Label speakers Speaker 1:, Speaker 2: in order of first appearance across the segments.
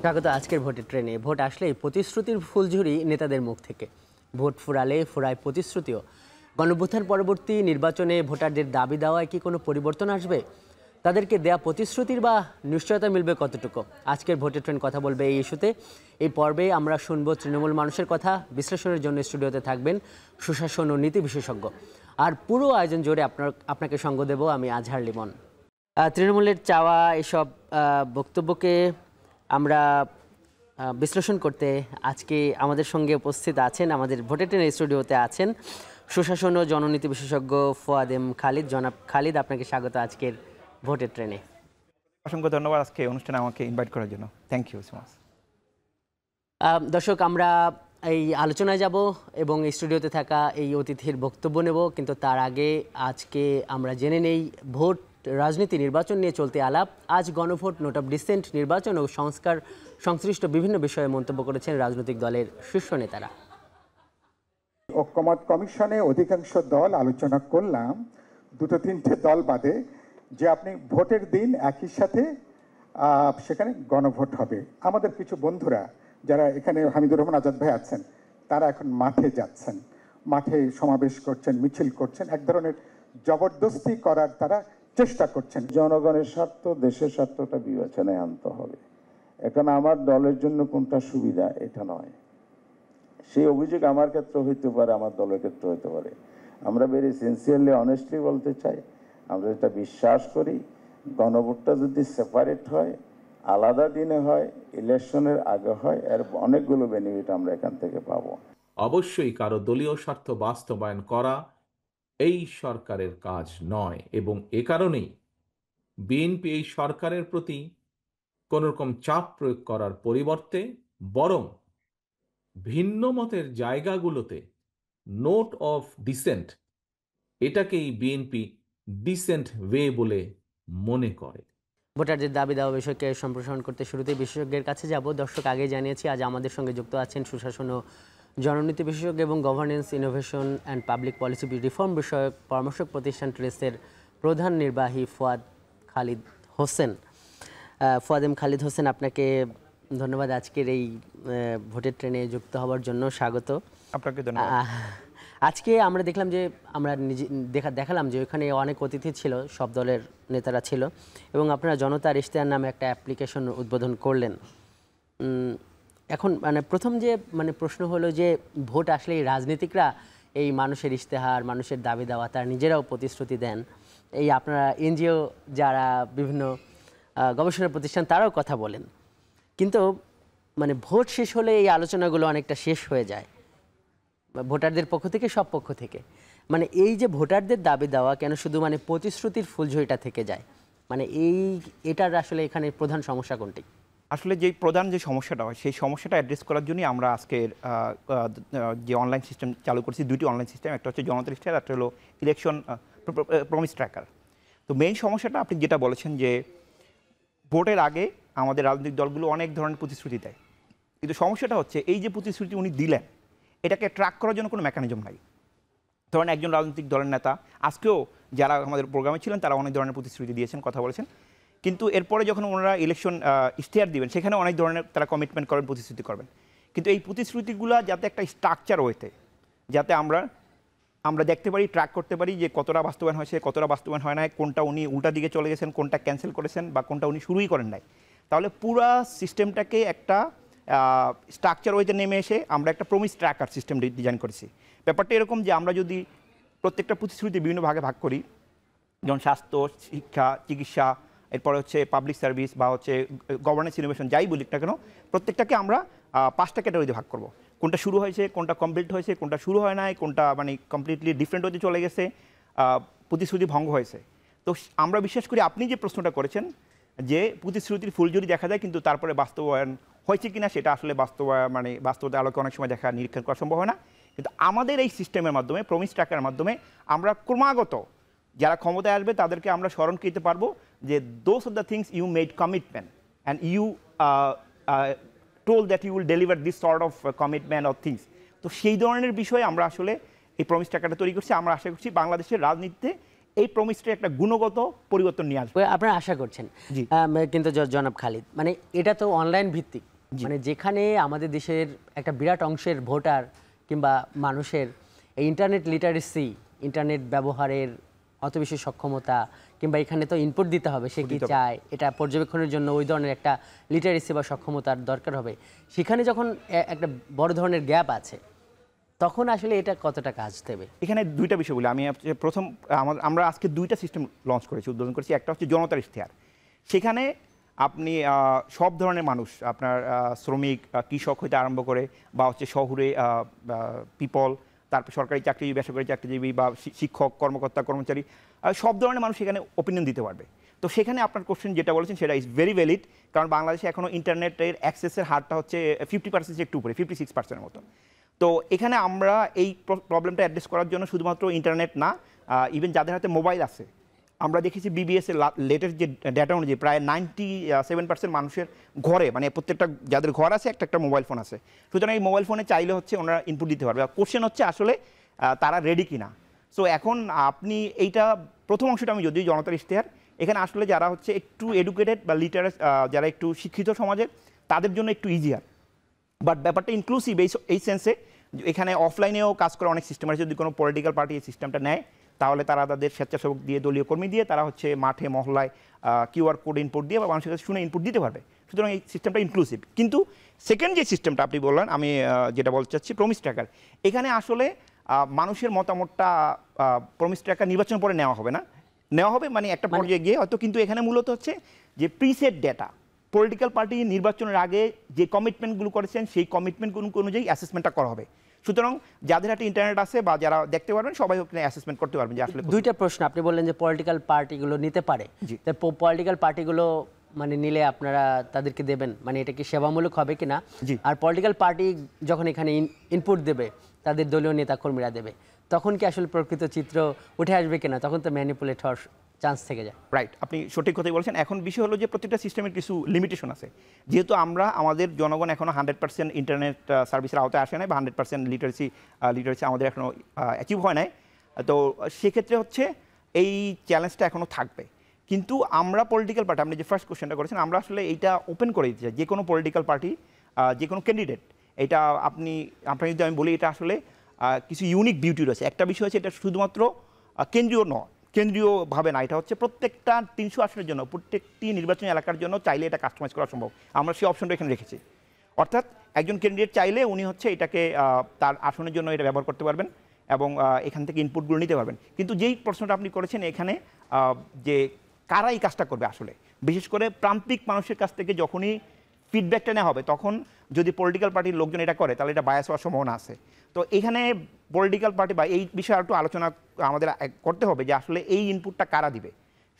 Speaker 1: স্বাগত আজকের ভোটের ট্রেনে। ভোট আসলেই প্রতিশ্রুতির ফুলঝুরি নেতাদের মুখ থেকে। ভোট ফুরালে ফুরায় প্রতিশ্রুতিও। গণঅভ্যুত্থান পরবর্তী নির্বাচনে ভোটারদের দাবি দেওয়ায় কি কোনো পরিবর্তন আসবে? তাদেরকে দেয়া প্রতিশ্রুতির বা নিশ্চয়তা মিলবে কতটুকু? আজকের ভোটের ট্রেন কথা বলবে এই ইস্যুতে। এই পর্বে আমরা শুনব তৃণমূল মানুষের কথা। বিশ্লেষণের জন্য স্টুডিওতে থাকবেন সুশাসন ও নীতি বিশেষজ্ঞ। আর পুরো আয়োজন জুড়ে আপনাকে সঙ্গ দেব আমি আজহার লিমন। তৃণমূলের চাওয়া এসব বক্তব্যকে আমরা বিশ্লেষণ করতে আজকে আমাদের সঙ্গে উপস্থিত আছেন, আমাদের ভোটের ট্রেন স্টুডিওতে আছেন সুশাসন ও জননীতি বিশেষজ্ঞ ফুয়াদ এম খালিদ। জনাব খালিদ, আপনাকে স্বাগত আজকের ভোটের ট্রেনে।
Speaker 2: অসংখ্য ধন্যবাদ আজকে অনুষ্ঠানে আমাকে ইনভাইট করার জন্য। Thank you so much.
Speaker 1: দর্শক, আমরা এই আলোচনায় যাব এবং স্টুডিওতে থাকা এই অতিথির বক্তব্য নেব, কিন্তু তার আগে আজকে আমরা জেনে নেই ভোট রাজনীতি নির্বাচন নিয়ে চলতে আলাপ। আজ গণভোট, নোট অফ ডিসেন্ট, নির্বাচন ও সংস্কার সংশ্লিষ্ট বিভিন্ন বিষয়ে মন্তব্য করেছেন রাজনৈতিক দলের শীর্ষ নেতারা।
Speaker 3: ঐক্যমত কমিশনে অধিকাংশ দল আলোচনা করলাম, দুটো তিনটে দল বাদে, যে আপনি ভোটের দিন একই সাথে সেখানে গণভোট হবে। আমাদের কিছু বন্ধুরা যারা এখানে, হামিদুর রহমান আজাদ ভাই আছেন, তারা এখন মাঠে যাচ্ছেন, মাঠে সমাবেশ করছেন, মিছিল করছেন, এক ধরনের জবরদস্তি করার তারা চেষ্টা করছেন।
Speaker 4: জনগণের স্বার্থ, দেশের স্বার্থটা বিবেচনায় আনতে হবে। এখন আমার দলের জন্য কোনটা সুবিধা এটা নয়, সেই অভিযোগ আমার ক্ষেত্রে হইতে পারে, আমার দলের ক্ষেত্রে হইতে পারে। আমরা ভেরি সিনসিয়ারলি অনেস্টলি বলতে চাই, আমরা এটা বিশ্বাস করি, গণভোটটা যদি সেপারেট হয়, আলাদা দিনে হয়, ইলেকশনের আগে হয়, এর অনেকগুলো বেনিফিট আমরা এখান থেকে পাবো।
Speaker 5: অবশ্যই কারো দলীয় স্বার্থ বাস্তবায়ন করা এই সরকারের কাজ নয়, এবং এ কারণেই বিএনপি এই সরকারের প্রতি কোনো রকম চাপ প্রয়োগ করার পরিবর্তে বরং ভিন্ন মতের জায়গাগুলোতে নোট অফ ডিসেন্ট, এটাকেই বিএনপি ডিসেন্ট ওয়ে বলে মনে করে।
Speaker 1: ভোটারদের দাবি দেওয়া বিষয়কে সম্প্রসারণ করতে শুরুতেই বিশেষজ্ঞের কাছে যাব। দর্শক, আগে জানিয়েছি আজ আমাদের সঙ্গে যুক্ত আছেন সুশাসন ও জননীতি বিশেষজ্ঞ এবং governance, innovation and public policy reform বিষয়ক পরামর্শক প্রতিষ্ঠান ট্রেসের প্রধান নির্বাহী ফুয়াদ খালিদ হোসেন। ফুয়াদ এম খালিদ হোসেন, আপনাকে ধন্যবাদ আজকের এই ভোটের ট্রেনে যুক্ত হওয়ার জন্য। স্বাগত
Speaker 2: আপনাকে ধন্যবাদ।
Speaker 1: আজকে আমরা দেখলাম যে আমরা দেখালাম যে ওইখানে অনেক অতিথি ছিল, সব দলের নেতারা ছিল, এবং আপনারা জনতার ইশতেহার নামে একটা অ্যাপ্লিকেশন উদ্বোধন করলেন। এখন প্রথম যে প্রশ্ন হলো যে ভোট আসলে রাজনীতিকরা এই মানুষের ইশতেহার, মানুষের দাবি দেওয়া, তারা নিজেরাও প্রতিশ্রুতি দেন। এই আপনারা এনজিও যারা বিভিন্ন গবেষণা প্রতিষ্ঠান, তারাও কথা বলেন, কিন্তু ভোট শেষ হলে এই আলোচনাগুলো অনেকটা শেষ হয়ে যায় ভোটারদের পক্ষ থেকে, সব পক্ষ থেকে। এই যে ভোটারদের দাবি দেওয়া কেন শুধু প্রতিশ্রুতির ফুলঝুরিটা থেকে যায়? এটার আসলে এখানে প্রধান সমস্যা কোনটি?
Speaker 2: আসলে যে প্রধান যে সমস্যাটা হয়, সেই সমস্যাটা অ্যাড্রেস করার জন্যই আমরা আজকের যে অনলাইন সিস্টেম চালু করছি, দুটি অনলাইন সিস্টেম, একটা হচ্ছে জনতার ইশতেহার, একটা হলো ইলেকশন প্রমিস ট্র্যাকার। তো মেইন সমস্যাটা আপনি যেটা বলেছেন যে ভোটের আগে আমাদের রাজনৈতিক দলগুলো অনেক ধরনের প্রতিশ্রুতি দেয়, কিন্তু সমস্যাটা হচ্ছে এই যে প্রতিশ্রুতি উনি দিলেন, এটাকে ট্র্যাক করার জন্য কোনো মেকানিজম নাই। ধরেন একজন রাজনৈতিক দলের নেতা, আজকেও যারা আমাদের প্রোগ্রামে ছিলেন, তারা অনেক ধরনের প্রতিশ্রুতি দিয়েছেন, কথা বলেছেন, কিন্তু এরপরে যখন ওনারা ইলেকশন ইশতেহার দিবেন, সেখানে অনেক ধরনের তারা কমিটমেন্ট করবেন, প্রতিশ্রুতি করবেন, কিন্তু এই প্রতিশ্রুতিগুলো যাতে একটা স্ট্রাকচার হইতে, যাতে আমরা দেখতে পারি, ট্র্যাক করতে পারি যে কতটা বাস্তবায়ন হয়েছে, কতটা বাস্তবায়ন হয় না, কোনটা উনি উল্টা দিকে চলে গেছেন, কোনটা ক্যান্সেল করেছেন, বা কোনটা উনি শুরুই করেন নাই, তাহলে পুরা সিস্টেমটাকে একটা স্ট্রাকচার ওয়েতে নেমে এসে আমরা একটা প্রমিস ট্র্যাকার সিস্টেম ডিজাইন করেছি। ব্যাপারটা এরকম যে আমরা যদি প্রত্যেকটা প্রতিশ্রুতি বিভিন্ন ভাগে ভাগ করি, যেমন স্বাস্থ্য, শিক্ষা, চিকিৎসা, এরপরে হচ্ছে পাবলিক সার্ভিস, বা হচ্ছে গভর্নেন্স, ইনোভেশন, যাই বলি না কেন, প্রত্যেকটাকে আমরা 5টা ক্যাটাগরিতে ভাগ করব। কোনটা শুরু হয়েছে, কোনটা কমপ্লিট হয়েছে, কোনটা শুরু হয় নাই, কোনটা কমপ্লিটলি ডিফারেন্ট হতে চলে গেছে, প্রতিশ্রুতি ভঙ্গ হয়েছে। তো আমরা বিশ্বাস করি আপনি যে প্রশ্নটা করেছেন যে প্রতিশ্রুতির ফুলঝুরি দেখা যায়, কিন্তু তারপরে বাস্তবায়ন হয়েছে কিনা সেটা আসলে বাস্তবতার আলোকে অনেক সময় দেখা নিরীক্ষণ করা সম্ভব হয় না। কিন্তু আমাদের এই সিস্টেমের মাধ্যমে, প্রমিস ট্র্যাকারের মাধ্যমে, আমরা ক্রমাগত যারা ক্ষমতায় আসবে তাদেরকে আমরা স্মরণ করতে পারবো যে those of the things you made commitment and you told that you will deliver this sort of commitment of things. তো সেই ধরনের বিষয়ে আমরা আসলে এই প্রমিস ট্র্যাকারটা তৈরি করছি। আমরা আশা করছি বাংলাদেশের রাজনীতিতে এই প্রমিসটা একটা গুণগত পরিবর্তন নিয়ে আসবে।
Speaker 1: আপনারা আশা করছেন? কিন্তু জনাব খালিদ, এটা তো অনলাইন ভিত্তিক, মানে যেখানে আমাদের দেশের একটা বিরাট অংশের ভোটার কিংবা মানুষের এই ইন্টারনেট লিটারেসি, ইন্টারনেট ব্যবহারের অত বেশি সক্ষমতা, কিংবা এখানে তো ইনপুট দিতে হবে সে কি চায়, এটা পর্যবেক্ষণের জন্য ওই ধরনের একটা লিটারেসি বা সক্ষমতার দরকার হবে। সেখানে যখন একটা বড় ধরনের গ্যাপ আছে, তখন আসলে এটা কতটা কাজ দেবে?
Speaker 2: এখানে দুইটা বিষয় বলি আমি। প্রথম, আমরা আজকে দুইটা সিস্টেম লঞ্চ করেছি, উদ্বোধন করেছি। একটা হচ্ছে জনতার ইশতেহার। সেখানে আপনি সব ধরনের মানুষ, আপনার শ্রমিক, কৃষক হইতে আরম্ভ করে বা হচ্ছে শহুরে পিপল, তারপর সরকারি চাকরিজীবী, বেসরকারি চাকরিজীবী বা শিক্ষক, কর্মকর্তা, কর্মচারী, সব ধরনের মানুষ এখানে ওপিনিয়ন দিতে পারবে। তো সেখানে আপনার কোশ্চেন যেটা বলেছেন সেটা ইজ ভেরি ভ্যালিড, কারণ বাংলাদেশে এখনও ইন্টারনেটের অ্যাক্সেসের হারটা হচ্ছে 50% একটু উপরে, 56%-এর মতো। তো এখানে আমরা এই প্রবলেমটা অ্যাড্রেস করার জন্য শুধুমাত্র ইন্টারনেট না, ইভেন যাদের হাতে মোবাইল আছে, আমরা দেখেছি বিবিএস এর লেটেস্ট যে ডেটা অনুযায়ী প্রায় 97% মানুষের ঘরে, মানে প্রত্যেকটা যাদের ঘর আছে একটা মোবাইল ফোন আছে। সুতরাং এই মোবাইল ফোনে চাইলে হচ্ছে ওনারা ইনপুট দিতে পারবে। কোশ্চেন হচ্ছে আসলে তারা রেডি কিনা। সো এখন আপনি এইটা প্রথম অংশটা আমি যদি জনতার ইশতেহার, এখানে আসলে যারা হচ্ছে একটু এডুকেটেড বা লিটারেট, যারা একটু শিক্ষিত সমাজের, তাদের জন্য একটু ইজিয়ার। বাট ব্যাপারটা ইনক্লুসিভ এই সেন্সে, এখানে অফলাইনেও কাজ করা অনেক সিস্টেম আছে। যদি কোনো পলিটিক্যাল পার্টি এই সিস্টেমটা নেয়, তাহলে তারা তাদের স্বেচ্ছাসেবক দিয়ে, দলীয় কর্মী দিয়ে তারা হচ্ছে মাঠে মহল্লায় কিউআর কোড ইনপুট দিয়ে বা মানুষের কাছে শুনে ইনপুট দিতে পারবে। সুতরাং এই সিস্টেমটা ইনক্লুসিভ। কিন্তু সেকেন্ড যে সিস্টেমটা আপনি বললেন, আমি যেটা বলতে চাচ্ছি প্রমিস ট্র্যাকার, এখানে আসলে মানুষের মতামতটা প্রমিস ট্র্যাকার নির্বাচন পরে নেওয়া হবে না, নেওয়া হবে মানে একটা পর্যায়ে গিয়ে হয়তো। কিন্তু এখানে মূলত হচ্ছে যে প্রিসেট ডেটা, পলিটিক্যাল পার্টি নির্বাচনের আগে যে কমিটমেন্টগুলো করেছেন সেই কমিটমেন্টগুলো অনুযায়ী অ্যাসেসমেন্টটা করা হবে। সুতরাং যাদের হাতে ইন্টারনেট আছে বা যারা দেখতে পারবেন সবাই ওখানে অ্যাসেসমেন্ট করতে পারবেন যে আসলে।
Speaker 1: দুইটা প্রশ্ন, আপনি বললেন যে পলিটিক্যাল পার্টিগুলো নিতে পারে, পলিটিক্যাল পার্টিগুলো মানে নিলে আপনারা তাদেরকে দেবেন, মানে এটা কি সেবামূলক হবে কিনা? আর পলিটিক্যাল পার্টি যখন এখানে ইনপুট দেবে, তাদের দলীয় নেতা কর্মীরা দেবে, তখন কি আসলে প্রকৃত চিত্র উঠে আসবে কিনা? তখন তো ম্যানিপুলেট হওয়ার চান্স থেকে যায়।
Speaker 2: রাইট, আপনি সঠিক কথাই বলছেন। এখন বিষয় হলো যে প্রত্যেকটা সিস্টেমের কিছু লিমিটেশন আছে। যেহেতু আমাদের জনগণ এখনও 100% ইন্টারনেট সার্ভিসের আওতায় আসে নাই বা 100% লিটারেসি আমাদের এখনও অ্যাচিভ হয় নাই, তো সেক্ষেত্রে হচ্ছে এই চ্যালেঞ্জটা এখনও থাকবে। কিন্তু আমরা পলিটিক্যাল পার্টি, আপনি যে ফার্স্ট কোশ্চেনটা করেছেন, আমরা আসলে এইটা ওপেন করে দিতে চাই। যে কোনো পলিটিক্যাল পার্টি, যে কোনো ক্যান্ডিডেট, এটা আপনার যদি আমি বলি, এটা আসলে কিছু ইউনিক বিউটি রয়েছে। একটা বিষয় হচ্ছে এটা শুধুমাত্র কেন্দ্রীয়ভাবে না, এটা হচ্ছে প্রত্যেকটা 300 আসনের জন্য, প্রত্যেকটি নির্বাচনী এলাকার জন্য চাইলে এটা কাস্টমাইজ করা সম্ভব। আমরা সেই অপশনটা এখানে রেখেছি। অর্থাৎ একজন ক্যান্ডিডেট চাইলে উনি হচ্ছে এটাকে তার আসনের জন্য এটা ব্যবহার করতে পারবেন এবং এখান থেকে ইনপুটগুলো নিতে পারবেন। কিন্তু যেই প্রশ্নটা আপনি করেছেন এখানে, যে কারা এই কাজটা করবে, আসলে বিশেষ করে প্রান্তিক মানুষের কাছ থেকে যখনই ফিডব্যাকটা নেওয়া হবে, তখন যদি পলিটিক্যাল পার্টির লোকজন এটা করে, তাহলে এটা বায়াস হওয়ার সম্ভাবনা আছে। তো এখানে পলিটিক্যাল পার্টি বা এই বিষয়ে একটু আলোচনা আমাদের করতে হবে যে আসলে এই ইনপুটটা কারা দিবে।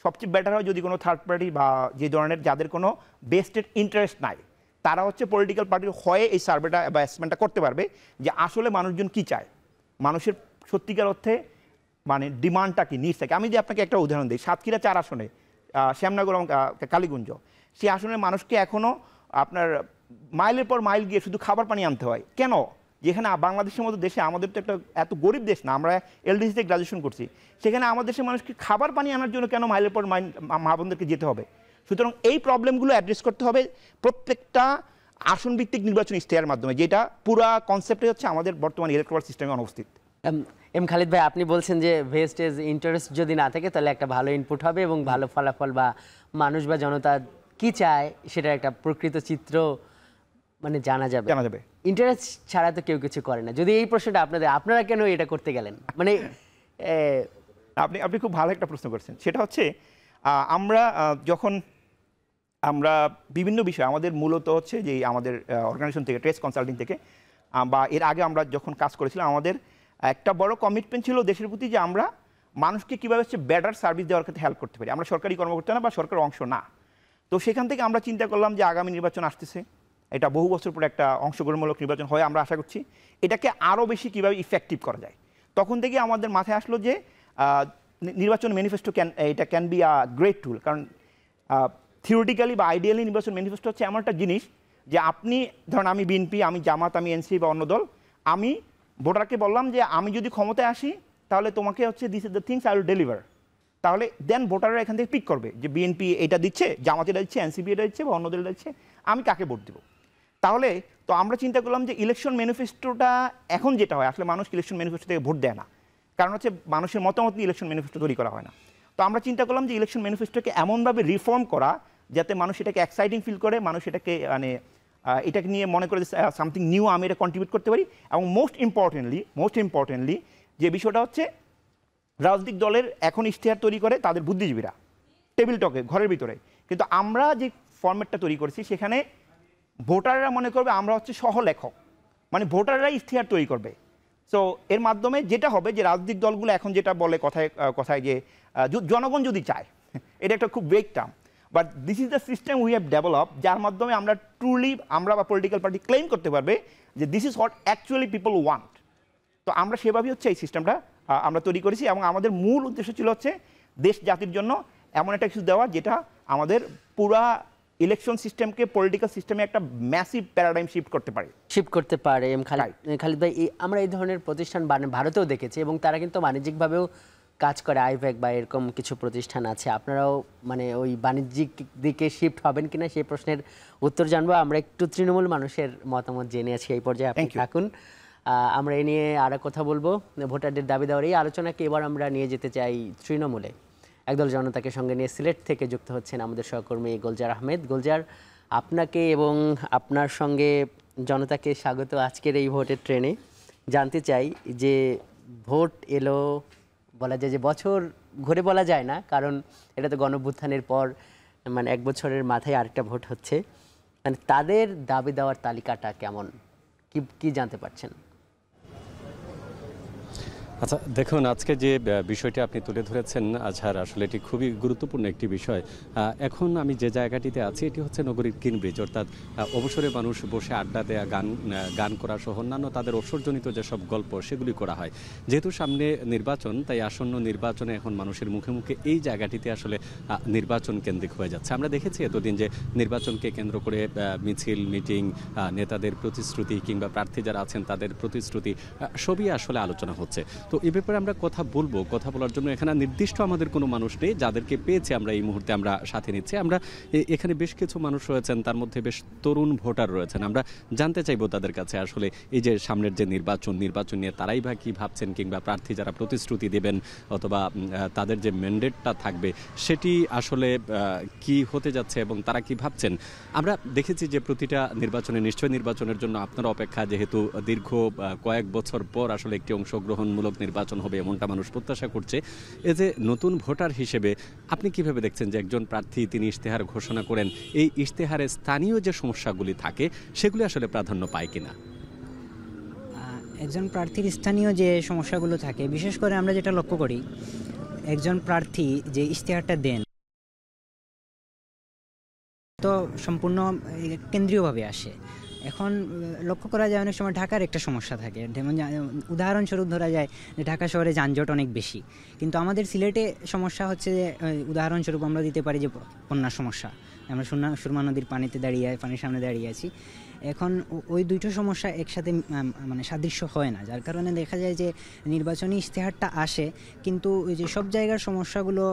Speaker 2: সবচেয়ে বেটার হয় যদি কোনো থার্ড পার্টি বা যে ধরনের যাদের কোনো বেস্টেড ইন্টারেস্ট নাই, তারা হচ্ছে পলিটিক্যাল পার্টির হয়ে এই সার্ভেটা বা অ্যাসেসমেন্টটা করতে পারবে যে আসলে মানুষজন কি চায়, মানুষের সত্যিকার অর্থে মানে ডিমান্ডটা কি, নিডস থাকে। আমি যদি আপনাকে একটা উদাহরণ দিই, সাতক্ষীরা 4 আসনে, শ্যামনগর এবং কালীগঞ্জ, সেই আসনের মানুষকে এখনও আপনার মাইলের পর মাইল গিয়ে শুধু খাবার পানি আনতে হয়। কেন? যেখানে বাংলাদেশের মতো দেশে, আমাদের তো একটা এত গরিব দেশ না, আমরা এলডিসিতে গ্রাজুয়েশন করছি, সেখানে আমাদের দেশের মানুষকে খাবার পানি আনার জন্য কেন মাইলের পর মাইল মা বোনদেরকে যেতে হবে? সুতরাং এই প্রবলেমগুলো অ্যাড্রেস করতে হবে প্রত্যেকটা আসন ভিত্তিক নির্বাচনী ইশতেহারের মাধ্যমে, যেটা পুরা কনসেপ্টে হচ্ছে আমাদের বর্তমান ইলেকট্রাল সিস্টেমে অনুপস্থিত।
Speaker 1: এম খালিদ ভাই, আপনি বলছেন যে ভেস্টেজ ইন্টারেস্ট যদি না থাকে, তাহলে একটা ভালো ইনপুট হবে এবং ভালো ফলাফল বা মানুষ বা জনতা কি চায় সেটার একটা প্রকৃত চিত্র মানে জানা যাবে। ইন্টারেস্ট ছাড়া তো কেউ কিছু করে না। যদি এই প্রশ্নটা আপনারা কেন এটা করতে গেলেন? মানে
Speaker 2: আপনি খুব ভালো একটা প্রশ্ন করছেন। সেটা হচ্ছে আমরা বিভিন্ন বিষয়, আমাদের মূলত হচ্ছে যে আমাদের অর্গানাইজেশন থেকে, ট্রেস কনসাল্টিং থেকে বা এর আগে আমরা যখন কাজ করেছিলাম, আমাদের একটা বড় কমিটমেন্ট ছিল দেশের প্রতি যে আমরা মানুষকে কীভাবে হচ্ছে বেটার সার্ভিস দেওয়ার ক্ষেত্রে হেল্প করতে পারি। আমরা সরকারি কর্মকর্তা না বা সরকারের অংশ না। তো সেখান থেকে আমরা চিন্তা করলাম যে আগামী নির্বাচন আসতেছে, এটা বহু বছর পরে একটা অংশগ্রহণমূলক নির্বাচন হয়, আমরা আশা করছি এটাকে আরও বেশি কীভাবে ইফেক্টিভ করা যায়। তখন থেকে আমাদের মাথায় আসলো যে নির্বাচন manifesto can be a great tool. কারণ থিওরিটিক্যালি বা আইডিয়ালি নির্বাচন ম্যানিফেস্টো হচ্ছে এমন একটা জিনিস যে আপনি ধরুন, আমি বিএনপি, আমি জামাত, আমি এনসি বা অন্য দল, আমি ভোটারকে বললাম যে আমি যদি ক্ষমতায় আসি তাহলে তোমাকে হচ্ছে this is the things I will deliver. তাহলে দেন ভোটাররা এখান থেকে পিক করবে যে বিএনপি এটা দিচ্ছে, জামাত এটা দিচ্ছে, এনসিপি এটা দিচ্ছে বা অন্য দল এটা দিচ্ছে, আমি কাকে ভোট দেবো। তাহলে তো আমরা চিন্তা করলাম যে ইলেকশন ম্যানিফেস্টোটা এখন যেটা হয়, আসলে মানুষ ইলেকশন ম্যানিফেস্টো থেকে ভোট দেয় না, কারণ হচ্ছে মানুষের মতামত নিয়ে ইলেকশন ম্যানিফেস্টো তৈরি করা হয় না। তো আমরা চিন্তা করলাম যে ইলেকশন ম্যানিফেস্টোকে এমনভাবে রিফর্ম করা যাতে মানুষ এটাকে এক্সাইটিং ফিল করে, মানুষ এটাকে মানে এটাকে নিয়ে মনে করে সামথিং নিউ আমি এটা কন্ট্রিবিউট করতে পারি। এবং মোস্ট ইম্পর্টেন্টলি যে বিষয়টা হচ্ছে, রাজনৈতিক দলের এখন ইশতেহার তৈরি করে তাদের বুদ্ধিজীবীরা টেবিল টকে ঘরের ভিতরে, কিন্তু আমরা যে ফরম্যাটটা তৈরি করেছি সেখানে ভোটাররা মনে করবে আমরা হচ্ছে সহলেখক, মানে ভোটাররাই ইশতেহার তৈরি করবে। সো এর মাধ্যমে যেটা হবে যে রাজনৈতিক দলগুলো এখন যেটা বলে কথায় যে জনগণ যদি চায়, এটা একটা খুব vague term, but this is the system we have develop, যার মাধ্যমে আমরা ট্রুলি আমরা বা পলিটিক্যাল পার্টি ক্লেম করতে পারবে যে this is what actually people want. তো আমরা সেভাবেই হচ্ছে এই সিস্টেমটা আমরা তৈরি করেছি, এবং আমাদের মূল উদ্দেশ্য ছিল হচ্ছে দেশ জাতির জন্য এমন একটা কিছু দেওয়া যেটা আমাদের পুরা ইলেকশন সিস্টেমকে পলিটিক্যাল সিস্টেমে একটা ম্যাসিভ প্যারাডাইম শিফট করতে পারে।
Speaker 1: খালিদ ভাই, আমরা এই ধরনের প্রতিষ্ঠান ভারতেও দেখেছি, এবং তারা কিন্তু বাণিজ্যিকভাবেও কাজ করে, আইভ্যাক বা এরকম কিছু প্রতিষ্ঠান আছে। আপনারাও মানে ওই বাণিজ্যিক দিকে শিফট হবেন কিনা সেই প্রশ্নের উত্তর জানবো। আমরা একটু তৃণমূল মানুষের মতামত জেনে আছি এই পর্যায়ে, আপনি থাকুন। আমরা এই নিয়ে আরও কথা বলবো। ভোটারদের দাবি দেওয়ার এই আলোচনাকে এবার আমরা নিয়ে যেতে চাই তৃণমূলে। একদল জনতাকে সঙ্গে নিয়ে সিলেট থেকে যুক্ত হচ্ছেন আমাদের সহকর্মী গুলজার আহমেদ। গুলজার, আপনাকে এবং আপনার সঙ্গে জনতাকে স্বাগত আজকের এই ভোটের ট্রেনে। জানতে চাই যে ভোট এলো, বলা যায় যে বছর ঘুরে বলা যায় না, কারণ এটা তো গণঅভ্যুত্থানের পর মানে 1 বছরের মাথায় আরেকটা ভোট হচ্ছে, মানে তাদের দাবি দেওয়ার তালিকাটা কেমন, কি জানতে পারছেন?
Speaker 6: আচ্ছা দেখুন, আজকে যে বিষয়টি আপনি তুলে ধরেছেন আজহার, আসলে এটি খুবই গুরুত্বপূর্ণ একটি বিষয়। এখন আমি যে জায়গাটিতে আছি এটি হচ্ছে নগরীর কিনব্রিজ, অর্থাৎ অবসরে মানুষ বসে আড্ডা দেয়া, গান করা সহ অন্যান্য তাদের অবসরজনিত যেসব গল্প সেগুলি করা হয়। যেহেতু সামনে নির্বাচন, তাই আসন্ন নির্বাচনে এখন মানুষের মুখে মুখে এই জায়গাটিতে আসলে নির্বাচন কেন্দ্রিক হয়ে যাচ্ছে। আমরা দেখেছি এতদিন যে নির্বাচনকে কেন্দ্র করে মিছিল, মিটিং, নেতাদের প্রতিশ্রুতি কিংবা প্রার্থী যারা আছেন তাদের প্রতিশ্রুতি সবই আসলে আলোচনা হচ্ছে। তো এই ব্যাপারে আমরা কথা বলার জন্য এখানে নির্দিষ্ট আমাদের কোনো মানুষ নেই, যাদেরকে পেয়েছে আমরা এই মুহূর্তে আমরা সাথে নিচ্ছি। আমরা এখানে বেশ কিছু মানুষ রয়েছেন, তার মধ্যে বেশ তরুণ ভোটার রয়েছেন। আমরা জানতে চাইবো তাদের কাছে আসলে এই যে সামনের যে নির্বাচন নিয়ে তারাই বা কী ভাবছেন, কিংবা প্রার্থী যারা প্রতিশ্রুতি দেবেন অথবা তাদের যে ম্যান্ডেটটা থাকবে সেটি আসলে কি হতে যাচ্ছে এবং তারা কি ভাবছেন। আমরা দেখেছি যে প্রতিটা নির্বাচনে, নিশ্চয় নির্বাচনের জন্য আপনারা অপেক্ষা, যেহেতু দীর্ঘ কয়েক বছর পর আসলে একটি অংশগ্রহণমূলক নির্বাচন হবে এমনটা মানুষ প্রত্যাশা করছে। এই যে নতুন ভোটার হিসেবে আপনি কিভাবে দেখছেন যে একজন প্রার্থী তিনি ইশতেহার ঘোষণা করেন, এই ইশতেহারে স্থানীয় যে সমস্যাগুলি থাকে সেগুলি আসলে প্রাধান্য পায় কিনা?
Speaker 7: একজন প্রার্থীর স্থানীয় যে সমস্যাগুলো থাকে, বিশেষ করে আমরা যেটা লক্ষ্য করি, একজন প্রার্থী যে ইশতেহারটা দেন তো সম্পূর্ণ কেন্দ্রীয়ভাবে আসে। এখন লক্ষ্য করা যায় অনেক সময় ঢাকার একটা সমস্যা থাকে, যেমন উদাহরণস্বরূপ ধরা যায় যে ঢাকা শহরে যানজট অনেক বেশি, কিন্তু আমাদের সিলেটে সমস্যা হচ্ছে যে উদাহরণস্বরূপ আমরা দিতে পারি যে বন্যার সমস্যা। আমরা সুরমা নদীর পানির সামনে দাঁড়িয়ে আছি। এখন ওই দুটো সমস্যা একসাথে মানে সাদৃশ্য হয় না, যার কারণে দেখা যায় যে নির্বাচনী ইশতেহারটা আসে কিন্তু ওই যে সব জায়গার সমস্যাগুলো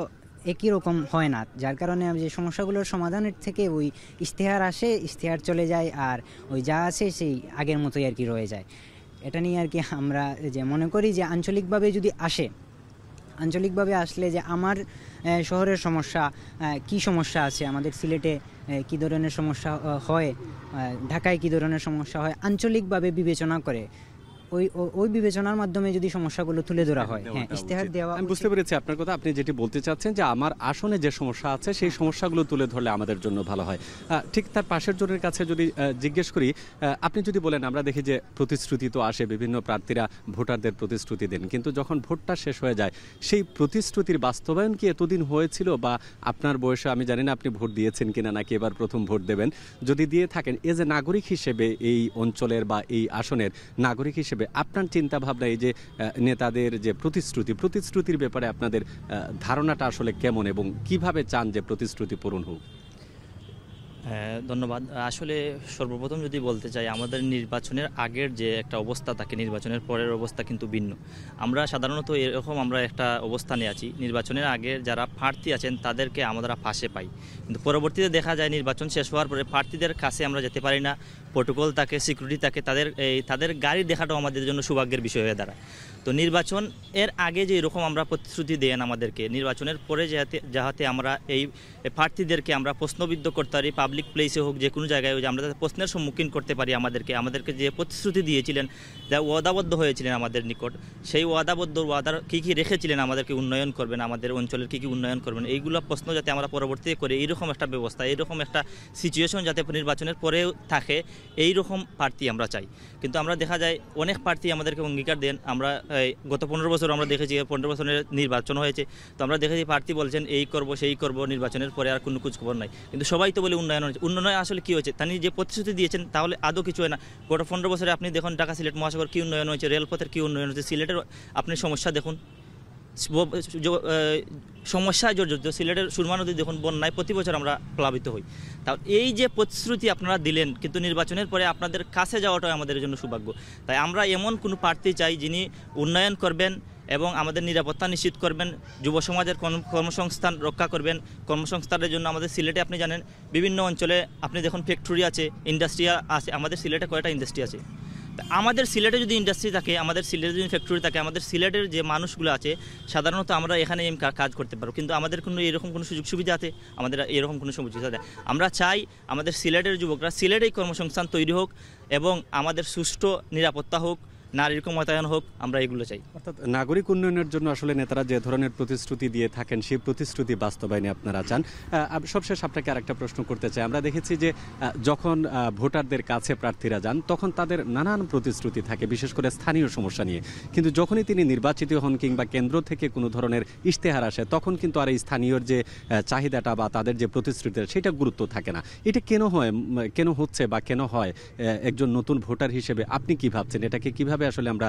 Speaker 7: একই রকম হয় না, যার কারণে যে সমস্যাগুলোর সমাধানের থেকে ওই ইশতেহার আসে, ইশতেহার চলে যায়, আর ওই যা আছে সেই আগের মতোই আর কি রয়ে যায়। এটা নিয়ে আর কি আমরা যে মনে করি যে আঞ্চলিকভাবে যদি আসে, আঞ্চলিকভাবে আসলে যে আমার শহরের সমস্যা কি সমস্যা আছে, আমাদের সিলেটে কী ধরনের সমস্যা হয়, ঢাকায় কী ধরনের সমস্যা হয়, আঞ্চলিকভাবে বিবেচনা করে ওই বিবেচনার মাধ্যমে যদি সমস্যাগুলো তুলে ধরা হয়, হ্যাঁ ইশতেহার দেওয়া।
Speaker 6: আমি বুঝতে পেরেছি আপনার কথা। আপনি যেটি বলতে চাচ্ছেন যে আমার আসনে যে সমস্যা আছে সেই সমস্যাগুলো তুলে ধরলে আমাদের জন্য ভালো হয়। ঠিক তার পাশের জনের কাছে যদি জিজ্ঞেস করি, আপনি যদি বলেন, আমরা দেখি যে প্রতিশ্রুতি তো আসে, বিভিন্ন প্রার্থীরা ভোটারদের প্রতিশ্রুতি দেন, কিন্তু যখন ভোটটা শেষ হয়ে যায় সেই প্রতিশ্রুতির বাস্তবায়ন কি এতদিন হয়েছিল? বা আপনার বয়সে আমি জানি না আপনি ভোট দিয়েছেন কিনা, নাকি এবার প্রথম ভোট দেবেন, যদি দিয়ে থাকেন এজ এ নাগরিক হিসেবে এই অঞ্চলের বা এই আসনের নাগরিক হিসেবে আপনার চিন্তা ভাবনা, এই যে নেতাদের যে প্রতিশ্রুতির ব্যাপারে আপনাদের ধারণাটা আসলে কেমন এবং কিভাবে চান যে প্রতিশ্রুতি পূরণ হোক?
Speaker 8: হ্যাঁ, ধন্যবাদ। আসলে সর্বপ্রথম যদি বলতে চাই, আমাদের নির্বাচনের আগের যে একটা অবস্থা থাকে, নির্বাচনের পরের অবস্থা কিন্তু ভিন্ন। আমরা সাধারণত এরকম আমরা একটা অবস্থানে আছি, নির্বাচনের আগে যারা প্রার্থী আছেন তাদেরকে আমরা পাশে পাই, কিন্তু পরবর্তীতে দেখা যায় নির্বাচন শেষ হওয়ার পরে প্রার্থীদের কাছে আমরা যেতে পারি না, প্রোটোকল থাকে, সিকিউরিটি থাকে, তাদের গাড়ি দেখাটাও আমাদের জন্য সৌভাগ্যের বিষয় হয়ে দাঁড়ায়। তো নির্বাচন এর আগে যে এরকম আমরা প্রতিশ্রুতি দেন আমাদেরকে, নির্বাচনের পরে যাহাতে আমরা এই প্রার্থীদেরকে আমরা প্রশ্নবিদ্ধ করতে পারি, পাবলিক প্লেসে হোক, যে কোনো জায়গায় হোক, আমরা প্রশ্নের সম্মুখীন করতে পারি। আমাদেরকে যে প্রতিশ্রুতি দিয়েছিলেন, যা ওয়াদাবদ্ধ হয়েছিলেন আমাদের নিকট, সেই ওয়াদার কী কী রেখেছিলেন, আমাদেরকে উন্নয়ন করবেন, আমাদের অঞ্চলের কী কী উন্নয়ন করবেন, এইগুলো প্রশ্ন যাতে আমরা পরবর্তীতে করে এইরকম একটা ব্যবস্থা, এইরকম একটা সিচুয়েশন যাতে নির্বাচনের পরেও থাকে, এইরকম প্রার্থী আমরা চাই। কিন্তু আমরা দেখা যায় অনেক প্রার্থী আমাদেরকে অঙ্গীকার দেন। আমরা গত 15 বছর আমরা দেখেছি, 15 বছরের নির্বাচন হয়েছে, তো আমরা দেখেছি প্রার্থী বলছেন এই করব সেই করব, নির্বাচনের পরে আর কোনো খোঁজখবর নাই। কিন্তু সবাই তো বলে উন্নয়ন হয়েছে। উন্নয়ন আসলে কী হয়েছে, তিনি যে প্রতিশ্রুতি দিয়েছেন তাহলে আদৌ কিছু হয় না। গত 15 বছরে আপনি দেখুন ঢাকা সিলেট মহাসাগর কী উন্নয়ন হয়েছে, রেলপথের কী উন্নয়ন হয়েছে, সিলেটের আপনি সমস্যা দেখুন, সমস্যায় জর্জরিত সিলেটের সুরমা নদী দেখুন, বন্যায় প্রতি বছর আমরা প্লাবিত হই। তা এই যে প্রতিশ্রুতি আপনারা দিলেন, কিন্তু নির্বাচনের পরে আপনাদের কাছে যাওয়াটাই আমাদের জন্য সৌভাগ্য। তাই আমরা এমন কোনো প্রার্থী চাই যিনি উন্নয়ন করবেন এবং আমাদের নিরাপত্তা নিশ্চিত করবেন, যুব সমাজের কর্মসংস্থান রক্ষা করবেন। কর্মসংস্থানের জন্য আমাদের সিলেটে আপনি জানেন বিভিন্ন অঞ্চলে আপনি দেখুন ফ্যাক্টরি আছে, ইন্ডাস্ট্রি আছে। আমাদের সিলেটে কয়টা ইন্ডাস্ট্রি আছে? আমাদের সিলেটে যদি ইন্ডাস্ট্রি থাকে, আমাদের সিলেটে যদি ফ্যাক্টরি থাকে, আমাদের সিলেটের যে মানুষগুলো আছে সাধারণত আমরা এখানে কাজ করতে পারবো, কিন্তু আমাদের কোনো এরকম কোনো সুযোগ সুবিধা আছে? আমাদের এরকম কোনো সুযোগ সুবিধা আছে? আমরা চাই আমাদের সিলেটের যুবকরা সিলেটেই কর্মসংস্থান তৈরি হোক এবং আমাদের সুষ্ঠু নিরাপত্তা হোক, নারীর ক্ষমতায়ন হোক, আমরা এগুলো চাই।
Speaker 6: অর্থাৎ নাগরিক উন্নয়নের জন্য আসলে নেতারা যে ধরনের প্রতিশ্রুতি দিয়ে থাকেন সেই প্রতিশ্রুতি বাস্তবায়নে আপনারা চান। সবশেষ আপনাকে আরেকটা প্রশ্ন করতে চাই। আমরা দেখেছি যে যখন ভোটারদের কাছে প্রার্থীরা যান তখন তাদের নানান প্রতিশ্রুতি থাকে, বিশেষ করে স্থানীয় সমস্যা নিয়ে, কিন্তু যখনই তিনি নির্বাচিত হন কিংবা কেন্দ্র থেকে কোনো ধরনের ইশতেহার আসে তখন কিন্তু আর এই স্থানীয় যে চাহিদাটা বা তাদের যে প্রতিশ্রুতি সেটা গুরুত্ব থাকে না। এটা কেন হচ্ছে বা কেন হয়? একজন নতুন ভোটার হিসেবে আপনি কি ভাবছেন, এটাকে কিভাবে আসলে আমরা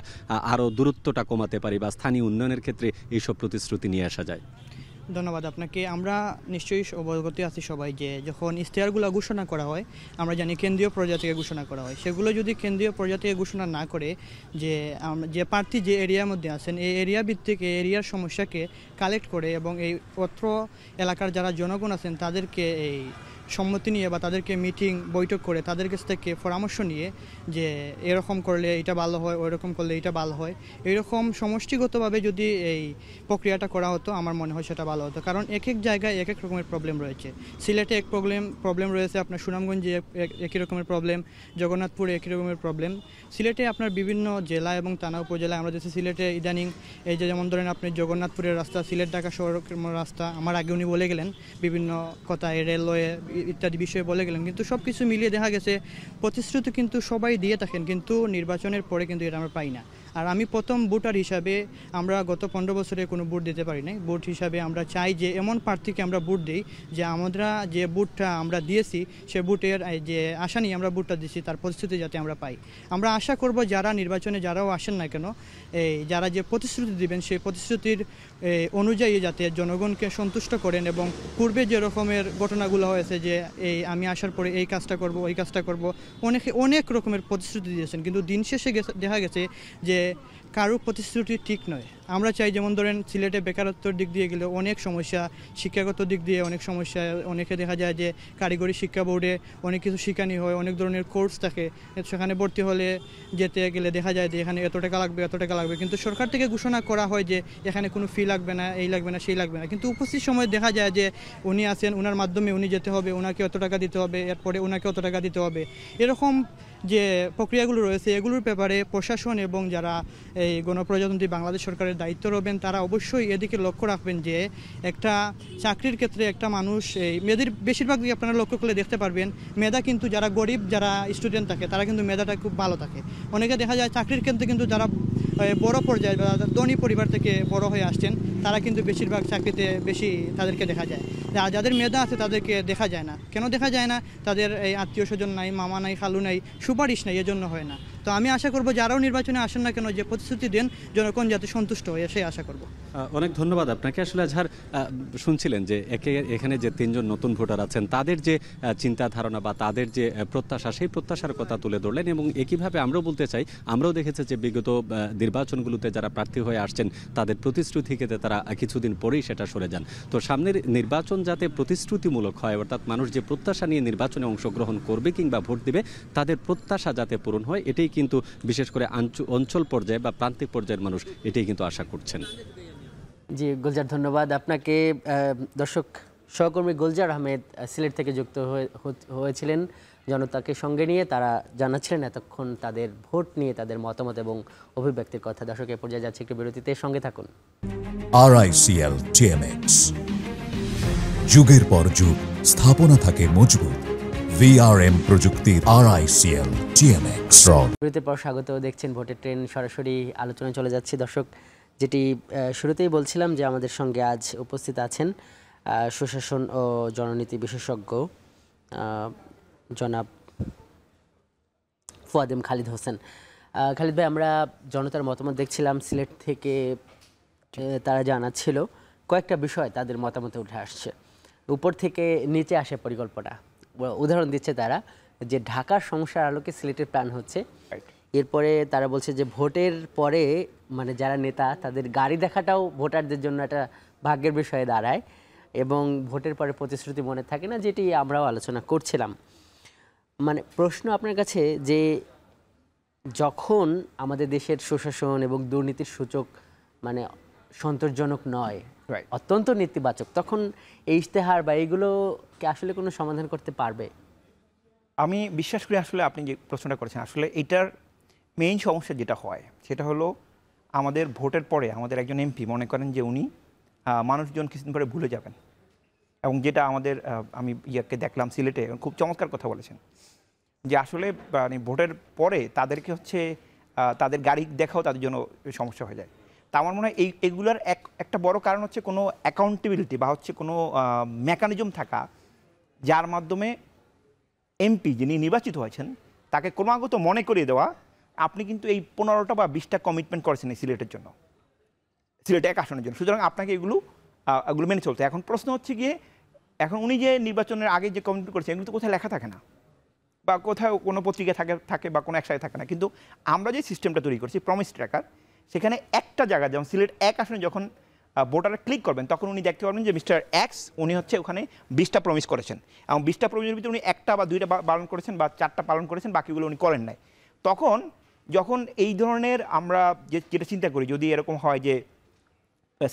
Speaker 6: আরো দূরত্বটা কমাতে পারি বা স্থানীয় উন্নয়নের ক্ষেত্রে এইসব প্রতিশ্রুতি নিয়ে আসা যায়?
Speaker 9: ধন্যবাদ আপনাকে। আমরা নিশ্চয়ই অবগত আছি সবাই যে যখন ইশতেহারগুলো ঘোষণা করা হয়, আমরা জানি কেন্দ্রীয় পর্যায় থেকে ঘোষণা করা হয়, সেগুলো যদি কেন্দ্রীয় পর্যায় থেকে ঘোষণা না করে যে প্রার্থী যে এরিয়ার মধ্যে আছেন এই এরিয়া ভিত্তিক এই এরিয়ার সমস্যাকে কালেক্ট করে এবং এই অত্র এলাকার যারা জনগণ আছেন তাদেরকে এই সম্মতি নিয়ে বা তাদেরকে মিটিং বৈঠক করে তাদের কাছ থেকে পরামর্শ নিয়ে যে এরকম করলে এটা ভালো হয়, ওইরকম করলে এটা ভালো হয়, এরকম সমষ্টিগতভাবে যদি এই প্রক্রিয়াটা করা হতো আমার মনে হয় সেটা ভালো হতো। কারণ এক এক জায়গায় এক এক রকমের প্রবলেম রয়েছে। সিলেটে এক প্রবলেম রয়েছে, আপনার সুনামগঞ্জে একই রকমের প্রবলেম, জগন্নাথপুরে একই রকমের প্রবলেম। সিলেটে আপনার বিভিন্ন জেলা এবং থানা উপজেলায় আমরা দেখছি সিলেটে ইদানিং এই যে যেমন ধরেন আপনি জগন্নাথপুরের রাস্তা, সিলেট ঢাকা শহরের রাস্তা, আমার আগে উনি বলে গেলেন বিভিন্ন কথায় রেলওয়ে ইত্যাদি বিষয়ে বলে গেলেন, কিন্তু সব কিছু মিলিয়ে দেখা গেছে প্রতিশ্রুতি কিন্তু সবাই দিয়ে থাকেন, কিন্তু নির্বাচনের পরে কিন্তু এটা আমরা পাই না। আর আমি প্রথম ভোটার হিসাবে আমরা গত 15 বছরে কোনো ভোট দিতে পারি নাই। ভোট হিসাবে আমরা চাই যে এমন প্রার্থীকে আমরা ভোট দিই যে আমরা যে ভোটটা আমরা দিয়েছি সে ভোটের যে আশা নিয়ে আমরা ভোটটা দিয়েছি তার প্রতিশ্রুতি যাতে আমরা পাই। আমরা আশা করব যারা নির্বাচনে যারাও আসেন না কেন, যারা যে প্রতিশ্রুতি দিবেন সেই প্রতিশ্রুতির অনুযায়ী যাতে জনগণকে সন্তুষ্ট করেন এবং পূর্বে যে রকমের ঘটনাগুলো হয়েছে যে আমি আসার পরে এই কাজটা করব ওই কাজটা করব, অনেক রকমের প্রতিশ্রুতি দিয়েছেন, কিন্তু দিন শেষে দেখা গেছে যে কারো প্রতিশ্রুতি ঠিক নয়। আমরা চাই যেমন ধরেন সিলেটে বেকারত্বর দিক দিয়ে গেলে অনেক সমস্যা, শিক্ষাগত দিক দিয়ে অনেক সমস্যা, অনেকে দেখা যায় যে কারিগরি শিক্ষা বোর্ডে অনেক কিছু শিখানি হয়, অনেক ধরনের কোর্স থাকে, সেখানে ভর্তি হলে যেতে গেলে দেখা যায় যে এখানে এত টাকা লাগবে, কিন্তু সরকার থেকে ঘোষণা করা হয় যে এখানে কোনো ফি লাগবে না, এই লাগবে না, সেই লাগবে না, কিন্তু উপস্থিত সময় দেখা যায় যে উনি আছেন, ওনার মাধ্যমে উনি যেতে হবে, ওনাকে অত টাকা দিতে হবে, এরপরে ওনাকে অত টাকা দিতে হবে। এরকম যে প্রক্রিয়াগুলো রয়েছে এগুলোর ব্যাপারে প্রশাসন এবং যারা এই গণপ্রজাতন্ত্রী বাংলাদেশ সরকারের দায়িত্ব রবেন তারা অবশ্যই এদিকে লক্ষ্য রাখবেন যে একটা চাকরির ক্ষেত্রে একটা মানুষ এই মেয়েদের বেশিরভাগই আপনারা লক্ষ্য করলে দেখতে পারবেন মেধা কিন্তু যারা গরিব যারা স্টুডেন্ট থাকে তারা কিন্তু মেধাটা খুব ভালো থাকে। অনেকে দেখা যায় চাকরির ক্ষেত্রে কিন্তু যারা বড় পর্যায়ে বা ধনী পরিবার থেকে বড় হয়ে আসছেন তারা কিন্তু বেশিরভাগ চাকরিতে বেশি তাদেরকে দেখা যায়। যাদের মেধা আছে তাদেরকে দেখা যায় না। কেন দেখা যায় না? তাদের এই আত্মীয় স্বজন নাই, মামা নাই, খালু নাই, সুপারিশ নাই, এজন্য হয় না। তো আমি আশা করব যারাও নির্বাচনে আসেন না কেন যে প্রতিশ্রুতি দেন জনগণ যাতে সন্তুষ্ট হয় সেই আশা করব।
Speaker 6: অনেক ধন্যবাদ আপনাকে। আসলে আজহার, শুনছিলেন যে এখানে যে 3 জন নতুন ভোটার আছেন তাদের যে চিন্তা ধারণা বা তাদের যে প্রত্যাশা, সেই প্রত্যাশার কথা তুলে ধরলেন এবং একইভাবে আমরাও বলতে চাই, আমরাও দেখেছি যে বিগত নির্বাচনগুলোতে যারা প্রার্থী হয়ে আসছেন তাদের প্রতিশ্রুতি থেকে তারা কিছুদিন পরেই সেটা সরে যান। তো সামনের নির্বাচন যাতে প্রতিশ্রুতিমূলক হয়, অর্থাৎ মানুষ যে প্রত্যাশা নিয়ে নির্বাচনে অংশগ্রহণ করবে কিংবা ভোট দিবে তাদের প্রত্যাশা যাতে পূরণ হয়, এটাই কিন্তু বিশেষ করে অঞ্চল পর্যায়ে বা প্রান্তিক পর্যায়ের মানুষ এটাই কিন্তু আশা করছেন।
Speaker 1: জি গুলজার, ধন্যবাদ আপনাকে। দর্শক, সহকর্মী গুলজার আহমেদ সিলেট থেকে যুক্ত হয়েছিলেন জনতাকে সঙ্গে নিয়ে। তারা জানাচ্ছিলেন এতক্ষণ তাদের ভোট নিয়ে তাদের মতামত এবং অভিব্যক্তির কথা। দর্শক, এ পর্যায়ে যাচ্ছে একটু বিরতিতে, সঙ্গে থাকুন।
Speaker 10: RICL TMX, যুগের পর যুগ স্থাপনা থাকে মজবুত। VRM প্রযুক্তির RICL TMX।
Speaker 1: বিরতির পর স্বাগত। দেখছেন ভোটের ট্রেন, সরাসরি আলোচনায় চলে যাচ্ছি। দর্শক, যেটি শুরুতেই বলছিলাম যে আমাদের সঙ্গে আজ উপস্থিত আছেন সুশাসন ও জননীতি বিশেষজ্ঞ জনাব ফুয়াদ এম খালিদ হোসেন। খালিদ ভাই, আমরা জনতার মতামত দেখছিলাম সিলেট থেকে, তারা জানাচ্ছিল কয়েকটা বিষয় তাদের মতামতে উঠে আসছে। উপর থেকে নিচে আসে পরিকল্পনা, উদাহরণ দিচ্ছে তারা যে ঢাকার সমস্যার আলোকে সিলেটের প্ল্যান হচ্ছে। এরপরে তারা বলছে যে ভোটের পরে মানে যারা নেতা তাদের গাড়ি দেখাটাও ভোটারদের জন্য একটা ভাগ্যের বিষয়ে দাঁড়ায় এবং ভোটের পরে প্রতিশ্রুতি মনে থাকে না, যেটি আমরাও আলোচনা করছিলাম। মানে প্রশ্ন আপনার কাছে যে যখন আমাদের দেশের সুশাসন এবং দুর্নীতির সূচক মানে সন্তোষজনক নয়, অত্যন্ত নেতিবাচক, তখন এই ইশতেহার বা এইগুলোকে আসলে কোনো সমাধান করতে পারবে?
Speaker 2: আমি বিশ্বাস করি আসলে আপনি যে প্রশ্নটা করেছেন, আসলে এটার মেইন সমস্যা যেটা হয় সেটা হলো আমাদের ভোটের পরে আমাদের একজন এমপি মনে করেন যে উনি মানুষজন কিছুদিন পরে ভুলে যাবেন, এবং যেটা আমাদের আমি ইয়াকে দেখলাম সিলেটে খুব চমৎকার কথা বলেছেন যে আসলে মানে ভোটের পরে তাদেরকে হচ্ছে তাদের গাড়ি দেখাও তাদের জন্য সমস্যা হয়ে যায়। তা আমার মনে হয় এইগুলোর একটা বড় কারণ হচ্ছে কোনো অ্যাকাউন্টেবিলিটি বা হচ্ছে কোনো মেকানিজম থাকা, যার মাধ্যমে এমপি যিনি নির্বাচিত হয়েছেন তাকে ক্রমাগত মনে করিয়ে দেওয়া আপনি কিন্তু এই 15টা বা 20টা কমিটমেন্ট করেছেন এই সিলেটের জন্য, সিলেটে 1 আসনের জন্য, সুতরাং আপনাকে এগুলো মেনে চলতে। এখন প্রশ্ন হচ্ছে গিয়ে এখন উনি যে নির্বাচনের আগে যে কমিটমেন্ট করেছেন এগুলো তো কোথায় লেখা থাকে না বা কোথাও কোনো পত্রিকা থাকে বা কোনো একসাথে থাকে না, কিন্তু আমরা যে সিস্টেমটা তৈরি করছি প্রমিস ট্র্যাকার, সেখানে একটা জায়গা যেমন সিলেট 1 আসনে যখন ভোটারে ক্লিক করবেন তখন উনি দেখতে পারবেন যে মিস্টার এক্স উনি হচ্ছে ওখানে 20টা প্রমিস করেছেন এবং 20টা প্রমিসের ভিতরে উনি 1টা বা 2টা পালন করেছেন বা 4টা পালন করেছেন, বাকিগুলো উনি করেন নাই। তখন যখন এই ধরনের আমরা যেটা চিন্তা করি যদি এরকম হয় যে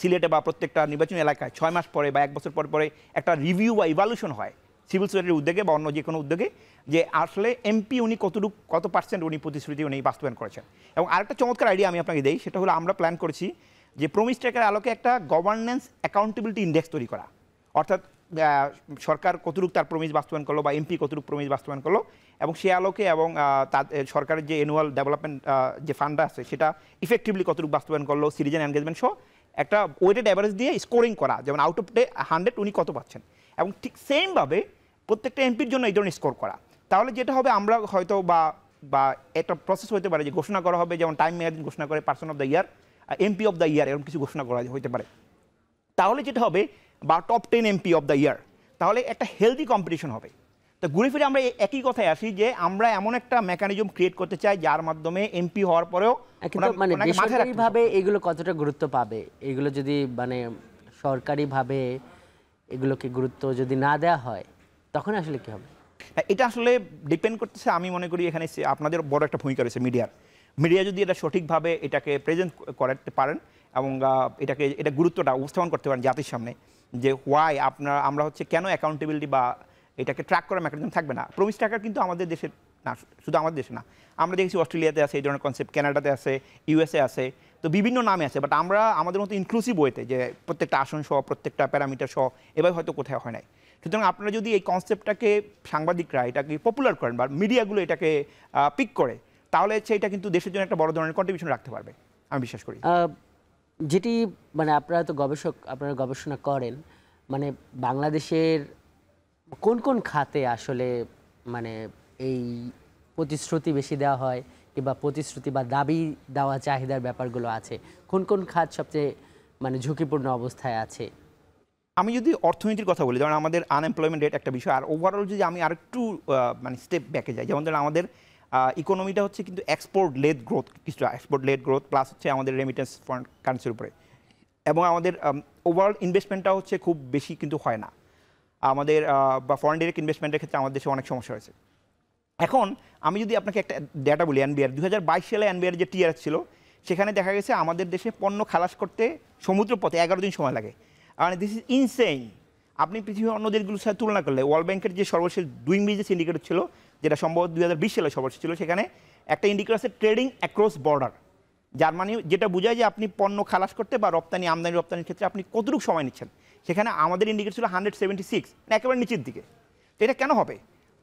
Speaker 2: সিলেটে বা প্রত্যেকটা নির্বাচনী এলাকায় 6 মাস পরে বা 1 বছর পরে পরে একটা রিভিউ বা ইভ্যালুয়েশন হয় সিভিল সোসাইটির উদ্যোগে বা অন্য যে কোনো উদ্যোগে, যে আসলে এমপি উনি কত পার্সেন্ট উনি প্রতিশ্রুতি উনি বাস্তবায়ন করেছেন। এবং আরেকটা চমৎকার আইডিয়া আমি আপনাকে দেই, সেটা হলো আমরা প্ল্যান করছি যে প্রমিস ট্র্যাকের আলোকে একটা গভর্নেন্স অ্যাকাউন্টেবিলিটি ইন্ডেক্স তৈরি করা, অর্থাৎ সরকার কতটুকু তার প্রমিস বাস্তবায়ন করলো বা এমপি কতটুকু প্রমিস বাস্তবায়ন করলো, এবং সে আলোকে এবং সরকারের যে অ্যানুয়াল ডেভেলপমেন্ট যে ফান্ডটা আছে সেটা ইফেক্টিভলি কতটুকু বাস্তবায়ন করলো, সিটিজেন এনগেজমেন্ট সহ একটা ওয়েটেড অ্যাভারেজ দিয়ে স্কোরিং করা, যেমন আউট অফ 100 উনি কত পাচ্ছেন, এবং ঠিক সেমভাবে প্রত্যেকটা এমপির জন্য এই ধরনের স্কোর করা। তাহলে যেটা হবে আমরা হয়তো বা একটা প্রসেস হতে পারে যে ঘোষণা করা হবে, যেমন টাইম ম্যাগাজিন ঘোষণা করে person of the year, MP of the year, এরকম কিছু ঘোষণা করা হতে পারে। তাহলে যেটা হবে বা top 10 MP of the year, তাহলে একটা হেলদি কম্পিটিশন হবে। তো ঘুরে ফিরে আমরা একই কথায় আসি যে আমরা এমন একটা মেকানিজম ক্রিয়েট করতে চাই যার মাধ্যমে এমপি হওয়ার পরেও
Speaker 1: মানে বেসরকারিভাবে এগুলো কতটা গুরুত্ব পাবে, এগুলো যদি মানে সরকারিভাবে এগুলোকে গুরুত্ব যদি না দেওয়া হয় তখন আসলে কি হবে?
Speaker 2: এটা আসলে ডিপেন্ড করতেছে, আমি মনে করি এখানে আপনাদের বড় একটা ভূমিকা রয়েছে মিডিয়া যদি এটা সঠিকভাবে এটাকে প্রেজেন্ট করতে পারেন এবং এটা গুরুত্বটা উপস্থাপন করতে পারেন জাতির সামনে যে হোয়াই আমরা হচ্ছে কেন অ্যাকাউন্টেবিলিটি বা এটাকে ট্র্যাক করার মেকানিজম থাকবে না। প্রমিস ট্র্যাকার কিন্তু আমাদের দেশের না, শুধু আমাদের দেশে না, আমরা দেখেছি অস্ট্রেলিয়াতে আছে এই ধরনের কনসেপ্ট, কানাডাতে আছে, ইউএসএ আছে, তো বিভিন্ন নামে আছে, বাট আমরা আমাদের মতো ইনক্লুসিভ ওয়েতে যে প্রত্যেকটা আসন সহ প্রত্যেকটা প্যারামিটার সহ এভাবে হয়তো কোথাও হয় নাই। সুতরাং আপনারা যদি এই কনসেপ্টটাকে সাংবাদিকরা এটাকে পপুলার করেন বা মিডিয়াগুলো এটাকে পিক করে, তাহলে সেইটা কিন্তু দেশের জন্য একটা বড় ধরনের কন্ট্রিবিউশন রাখতে পারবে আমি বিশ্বাস করি।
Speaker 1: যেটি মানে আপনারা তো গবেষক, আপনারা গবেষণা করেন, মানে বাংলাদেশের কোন কোন খাতে আসলে মানে এই প্রতিশ্রুতি বেশি দেওয়া হয় কিংবা প্রতিশ্রুতি বা দাবি দেওয়া চাহিদার ব্যাপারগুলো আছে, কোন কোন খাত সবচেয়ে মানে ঝুঁকিপূর্ণ অবস্থায় আছে?
Speaker 2: আমি যদি অর্থনীতির কথা বলি, যেমন আমাদের আনএমপ্লয়মেন্ট রেট একটা বিষয়, আর ওভারঅল যদি আমি আরেকটু মানে স্টেপ ব্যাকে যাই, যেমন ধরেন আমাদের ইকোনমিটা হচ্ছে কিন্তু এক্সপোর্ট লেড গ্রোথ, কিছুটা এক্সপোর্ট লেড গ্রোথ প্লাস হচ্ছে আমাদের রেমিটেন্স ফরেন কারেন্সির উপরে, এবং আমাদের ওভারঅল ইনভেস্টমেন্টটা হচ্ছে খুব বেশি কিন্তু হয় না আমাদের, বা ফরেন ডিরেক্ট ইনভেস্টমেন্টের ক্ষেত্রে আমাদের দেশে অনেক সমস্যা হয়েছে। এখন আমি যদি আপনাকে একটা ডেটা বলি, এনবিআর 2022 সালে এনবিআর যে টিআরএস ছিল, সেখানে দেখা গেছে আমাদের দেশে পণ্য খালাস করতে সমুদ্রপথে 11 দিন সময় লাগে। আর দিস ইজ ইনসেইন। আপনি পৃথিবীর অন্য দেশগুলোর সাথে তুলনা করলে ওয়ার্ল্ড ব্যাংকের যে সর্বশেষ ডুইং বিজনেস ইন্ডিকেটর ছিল, যেটা সম্ভবত 2020 সালে সর্বশেষ ছিল, সেখানে একটা ইন্ডিকেটর আছে ট্রেডিং অ্যাক্রস বর্ডার, যার মানে যেটা বোঝায় যে আপনি পণ্য খালাস করতে বা রপ্তানি আমদানি রপ্তানির ক্ষেত্রে আপনি কতটুকু সময় নিচ্ছেন। সেখানে আমাদের ইন্ডিকেটর ছিল 176, একেবারে নিচের দিকে। তো এটা কেন হবে?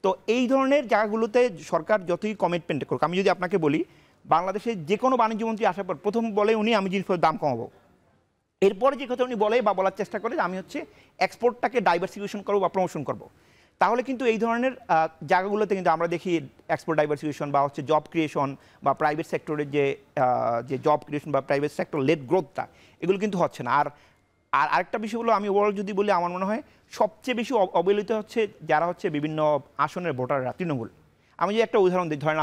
Speaker 2: তো এই ধরনের জায়গাগুলোতে সরকার যতই কমিটমেন্ট করুক, আমি যদি আপনাকে বলি, বাংলাদেশে যে কোনো বাণিজ্যমন্ত্রী আসার পর প্রথম বলে উনি আমি জিনিসপত্রের দাম কমাবো। এরপরে যে কথা উনি বলে বা বলার চেষ্টা করে আমি হচ্ছে এক্সপোর্টটাকে ডাইভার্সিফিকেশন করবো বা প্রমোশন করবো, তাহলে কিন্তু এই ধরনের জায়গাগুলোতে কিন্তু আমরা দেখি এক্সপোর্ট ডাইভার্সিফিকেশন বা হচ্ছে জব ক্রিয়েশন বা প্রাইভেট সেক্টরের যে জব ক্রিয়েশন বা প্রাইভেট সেক্টর লেড গ্রোথটা, এগুলো কিন্তু হচ্ছে না। আর আরেকটা বিষয় হলো, আমি ওভারঅল যদি বলি, আমার মনে হয় সবচেয়ে বেশি অবহেলিত হচ্ছে যারা হচ্ছে বিভিন্ন আসনের ভোটাররা, তৃণমূল। আমি যে একটা উদাহরণ দিই, ধরেন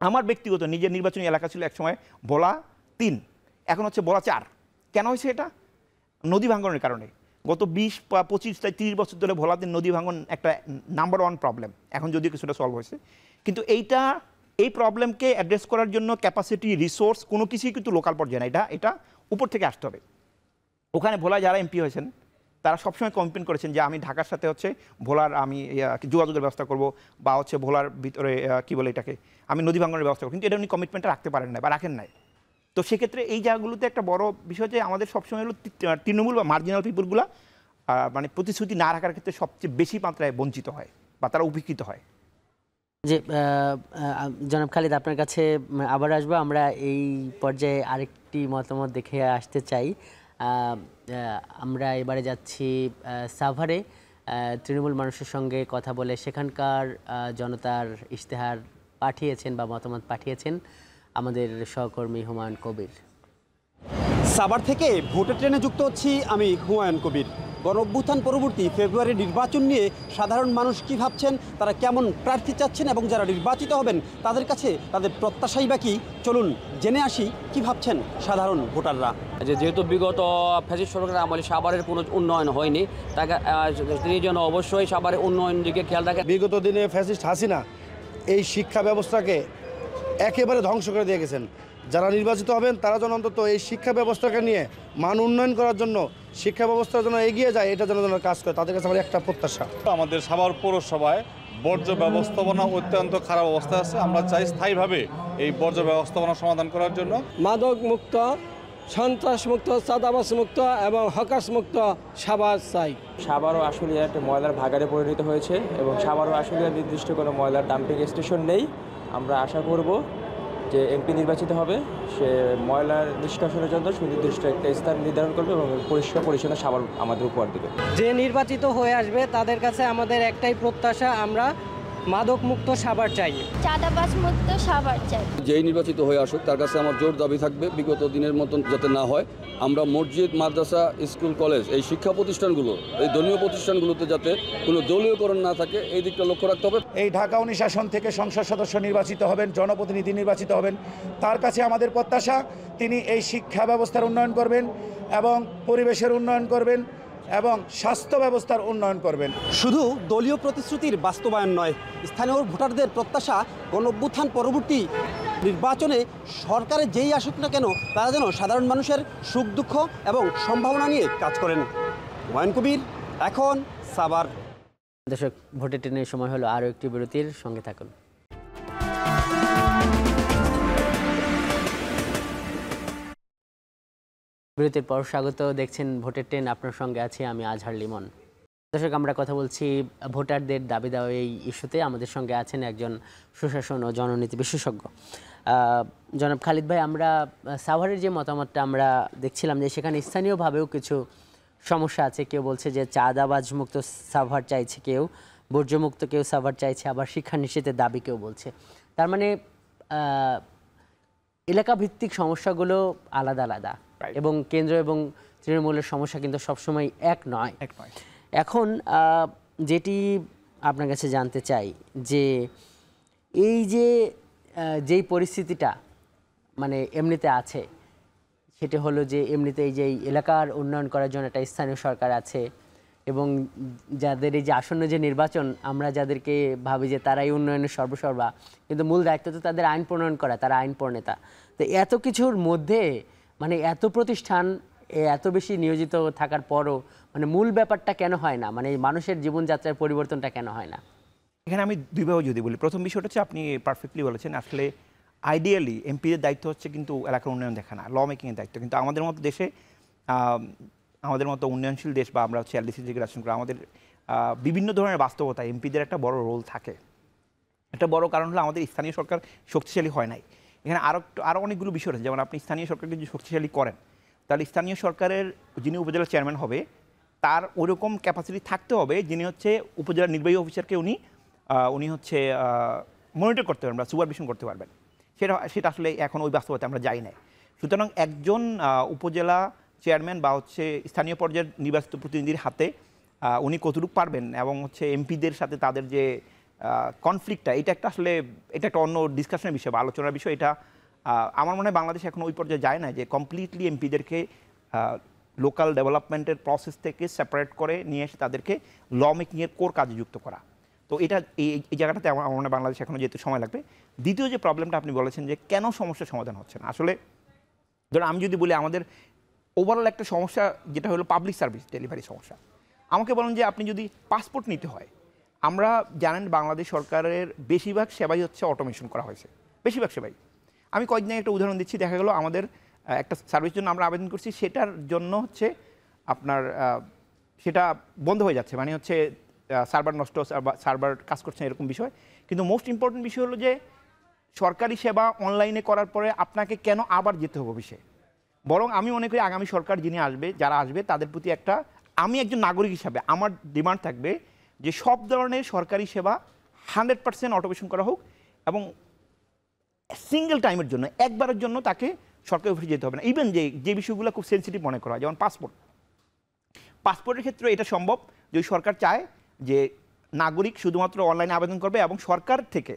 Speaker 2: আমার ব্যক্তিগত নিজের নির্বাচনী এলাকা ছিল একসময় ভোলা 3, এখন হচ্ছে ভোলা 4। কেন হয়েছে এটা? নদী ভাঙনের কারণে। গত 20, 25, 30 বছর ধরে ভোলাতে নদী ভাঙন একটা নাম্বার 1 প্রবলেম। এখন যদিও কিছুটা সলভ হয়েছে, কিন্তু এই প্রবলেমকে অ্যাড্রেস করার জন্য ক্যাপাসিটি, রিসোর্স কোনো কিছুই কিন্তু লোকাল পর্যায়ে না, এটা উপর থেকে আসতে হবে। ওখানে ভোলা যারা এমপি হয়েছেন তারা সবসময় কমিটমেন্ট করেছেন যে আমি ঢাকার সাথে হচ্ছে ভোলার আমি যোগাযোগের ব্যবস্থা করব, বা হচ্ছে ভোলার ভিতরে কী বলে এটাকে আমি নদী ভাঙনের ব্যবস্থা করব, কিন্তু এটা উনি কমিটমেন্টটা রাখতে পারেন না বা রাখেন নাই। তো সেক্ষেত্রে এই জায়গাগুলোতে একটা বড় বিষয় যে আমাদের সবসময় হলো তৃণমূল বা মার্জিনাল পিপুলগুলো মানে প্রতিশ্রুতি না রাখার ক্ষেত্রে সবচেয়ে বেশি মাত্রায় বঞ্চিত হয় বা তারা উপকৃত হয়।
Speaker 1: যে জনাব খালিদ, আপনার কাছে আবার আসবো। আমরা এই পর্যায়ে আরেকটি মতামত দেখে আসতে চাই। আমরা এবারে যাচ্ছি সাভারে, তৃণমূল মানুষের সঙ্গে কথা বলে সেখানকার জনতার ইশতেহার পাঠিয়েছেন বা মতামত পাঠিয়েছেন আমাদের সহকর্মী হুমায়ুন কবির।
Speaker 11: সাভার থেকে ভোটের ট্রেনে যুক্ত হচ্ছি আমি হুমায়ুন কবির। গণঅভ্যুত্থান পরবর্তী ফেব্রুয়ারি নির্বাচন নিয়ে সাধারণ মানুষ কি ভাবছেন, তারা কেমন প্রার্থী চাচ্ছেন এবং যারা নির্বাচিত হবেন তাদের কাছে তাদের প্রত্যাশাই বা কি, চলুন জেনে আসি কি ভাবছেন সাধারণ ভোটাররা।
Speaker 12: যেহেতু বিগত ফ্যাসিস্ট সরকারের আমলে সাভারের কোনো উন্নয়ন হয়নি, তাকে তিনি যেন অবশ্যই সাভারের উন্নয়নের দিকে খেয়াল রাখেন।
Speaker 13: বিগত দিনে ফ্যাসিস্ট হাসিনা এই শিক্ষা ব্যবস্থাকে একেবারে ধ্বংস করে দিয়ে গেছেন। যারা নির্বাচিত হবেন তারা যেন অন্তত এই শিক্ষা ব্যবস্থাকে নিয়ে মান উন্নয়ন করার জন্য, শিক্ষা ব্যবস্থার জন্য এগিয়ে যায়, এটা যেন কাজ করে, তাদের কাছে আমার একটা প্রত্যাশা।
Speaker 14: আমাদের সাভার পৌরসভায় বর্জ্য ব্যবস্থাপনা অত্যন্ত খারাপ অবস্থা আছে। আমরা চাই স্থায়ীভাবে এই বর্জ্য ব্যবস্থাপনা সমাধান করার জন্য
Speaker 15: মাদক মুক্ত, সন্ত্রাস মুক্ত, চাঁদাবাজ মুক্ত এবং হকাস মুক্ত সাভার চাই।
Speaker 16: সাভারও আসলে একটা ময়লার ভাগাড়ে পরিণত হয়েছে এবং সাভারও আসলে নির্দিষ্ট কোনো ময়লার ডাম্পিং স্টেশন নেই। আমরা আশা করব যে এমপি নির্বাচিত হবে, সে ময়লার নিষ্কাশনের জন্য সুনির্দিষ্ট একটা স্থান নির্ধারণ করবে এবং পরিষ্কার পরিচ্ছন্ন সাভার আমাদের উপহার দেবে।
Speaker 15: যে নির্বাচিত হয়ে আসবে তাদের কাছে আমাদের একটাই প্রত্যাশা, আমরা মাদক মুক্ত সাভার চাই,
Speaker 17: চাঁদাবাজ মুক্ত সাভার চাই।
Speaker 18: যেই নির্বাচিত হয়ে আসুক তার কাছে আমার জোর দাবি থাকবে বিগত দিনের মতন যাতে না হয়। আমরা মসজিদ, মাদ্রাসা, স্কুল, কলেজ, এই শিক্ষা প্রতিষ্ঠানগুলো, এই দলীয় প্রতিষ্ঠানগুলোতে যাতে কোনো দলীয়করণ না থাকে, এই দিকটা লক্ষ্য রাখতে হবে।
Speaker 13: এই ঢাকা 19 আসন থেকে সংসদ সদস্য নির্বাচিত হবেন, জনপ্রতিনিধি নির্বাচিত হবেন, তার কাছে আমাদের প্রত্যাশা তিনি এই শিক্ষা ব্যবস্থার উন্নয়ন করবেন এবং পরিবেশের উন্নয়ন করবেন এবং স্বাস্থ্য ব্যবস্থার উন্নয়ন করবেন।
Speaker 11: শুধু দলীয় প্রতিশ্রুতির বাস্তবায়ন নয়, স্থানীয় ভোটারদের প্রত্যাশা গণঅভ্যুত্থান পরবর্তী নির্বাচনে সরকারে যেই আসুক না কেন তারা যেন সাধারণ মানুষের সুখ দুঃখ এবং সম্ভাবনা নিয়ে কাজ করেন। হুমায়ুন কবির, এখন সাভার।
Speaker 1: দর্শক, ভোটের ট্রেনের সময় হলো আরও একটি বিরতির, সঙ্গে থাকুন। বিরতির পর স্বাগত, দেখছেন ভোটের ট্রেন, আপনার সঙ্গে আছি আমি আজহার লিমন। দর্শক, আমরা কথা বলছি ভোটারদের দাবি দেওয়া এই ইস্যুতে। আমাদের সঙ্গে আছেন একজন সুশাসন ও জননীতি বিশেষজ্ঞ জনাব খালিদ ভাই। আমরা সাভারের যে মতামতটা আমরা দেখছিলাম যে সেখানে স্থানীয়ভাবেও কিছু সমস্যা আছে। কেউ বলছে যে চাঁদাবাজ মুক্ত সাভার চাইছে, কেউ বর্জ্যমুক্ত, কেউ সাভার চাইছে, আবার শিক্ষা নিশ্চিতের দাবি কেউ বলছে। তার মানে এলাকা ভিত্তিক সমস্যাগুলো আলাদা আলাদা এবং কেন্দ্র এবং তৃণমূলের সমস্যা কিন্তু সবসময় এক নয়। এখন যেটি আপনার কাছে জানতে চাই যে এই যে যেই পরিস্থিতিটা মানে এমনিতে আছে সেটা হলো যে এমনিতে এই যে এলাকার উন্নয়ন করার জন্য একটা স্থানীয় সরকার আছে এবং যাদের এই যে আসন্ন যে নির্বাচন আমরা যাদেরকে ভাবি যে তারাই উন্নয়নের সর্বসর্বা, কিন্তু মূল দায়িত্ব তো তাদের আইন প্রণয়ন করা, তারা আইন প্রণেতা। তো এত কিছুর মধ্যে মানে এত প্রতিষ্ঠান এত বেশি নিয়োজিত থাকার পরও মানে মূল ব্যাপারটা কেন হয় না, মানে মানুষের জীবনযাত্রার পরিবর্তনটা কেন হয় না?
Speaker 2: এখানে আমি দুইভাবে যদি বলি, প্রথম বিষয়টা হচ্ছে আপনি পারফেক্টলি বলেছেন, আসলে আইডিয়ালি এমপিদের দায়িত্ব হচ্ছে কিন্তু এলাকার উন্নয়ন দেখা না, ল মেকিংয়ের দায়িত্ব। কিন্তু আমাদের মতো দেশে আমাদের মতো উন্নয়নশীল দেশ বা আমরা হচ্ছে এলডিসি থেকে রাষ্ট্র করা, আমাদের বিভিন্ন ধরনের বাস্তবতা এমপিদের একটা বড় রোল থাকে। একটা বড় কারণ হলো আমাদের স্থানীয় সরকার শক্তিশালী হয় নাই। এখানে আরও অনেকগুলো বিষয় আছে, যেমন আপনি স্থানীয় সরকারকে যদি শক্তিশালী করেন তাহলে স্থানীয় সরকারের যিনি উপজেলা চেয়ারম্যান হবে তার ওরকম ক্যাপাসিটি থাকতে হবে যিনি হচ্ছে উপজেলা নির্বাহী অফিসারকে উনি হচ্ছে মনিটর করতে পারবেন বা সুপারভিশন করতে পারবেন। সেটা আসলে এখন ওই বাস্তবতা আমরা যাই না। সুতরাং একজন উপজেলা চেয়ারম্যান বা হচ্ছে স্থানীয় পর্যায়ের নির্বাচিত প্রতিনিধির হাতে উনি কতটুকু পারবেন এবং হচ্ছে এমপিদের সাথে তাদের যে কনফ্লিক্টটা, এটা একটা অন্য ডিসকাশনের বিষয় বা আলোচনার বিষয়। এটা আমার মনে হয় বাংলাদেশ এখন ওই পর্যায়ে যায় না যে কমপ্লিটলি এমপিদেরকে লোকাল ডেভেলপমেন্টের প্রসেস থেকে সেপারেট করে নিয়ে এসে তাদেরকে ল মেকিংয়ের কোর কাজে যুক্ত করা। তো এটা এই জায়গাটাতে আমার মনে হয় বাংলাদেশ এখনও যেহেতু সময় লাগবে। দ্বিতীয় যে প্রবলেমটা আপনি বলেছেন যে কেন সমস্যার সমাধান হচ্ছে না, আসলে ধরুন আমি যদি বলি আমাদের ওভারঅল একটা সমস্যা যেটা হলো পাবলিক সার্ভিস ডেলিভারি সমস্যা। আমাকে বলেন যে আপনি যদি পাসপোর্ট নিতে হয়, আমরা জানেন বাংলাদেশ সরকারের বেশিরভাগ সেবাই হচ্ছে অটোমেশন করা হয়েছে, বেশিরভাগ সেবাই। আমি কয়েকদিন একটা উদাহরণ দিচ্ছি, দেখা গেল আমাদের একটা সার্ভিস জন্য আমরা আবেদন করছি, সেটার জন্য হচ্ছে আপনার সেটা বন্ধ হয়ে যাচ্ছে, মানে হচ্ছে সার্ভার নষ্ট, সার্ভার কাজ করছে এরকম বিষয়। কিন্তু মোস্ট ইম্পর্টেন্ট বিষয় হলো যে সরকারি সেবা অনলাইনে করার পরে আপনাকে কেন আবার যেতে হবে অফিসে। বরং আমি মনে করি আগামী সরকার যারা আসবে তাদের প্রতি আমি একজন নাগরিক হিসাবে আমার ডিমান্ড থাকবে যে সব ধরনের সরকারি সেবা 100% অটোমেশন করা হোক এবং সিঙ্গেল টাইমের জন্য একবারের জন্য তাকে সরকারি অফিসে যেতে হবে না। ইভেন যে বিষয়গুলো খুব সেন্সিটিভ মনে করা হয়, যেমন পাসপোর্টের ক্ষেত্রে এটা সম্ভব যদি সরকার চায় যে নাগরিক শুধুমাত্র অনলাইনে আবেদন করবে এবং সরকার থেকে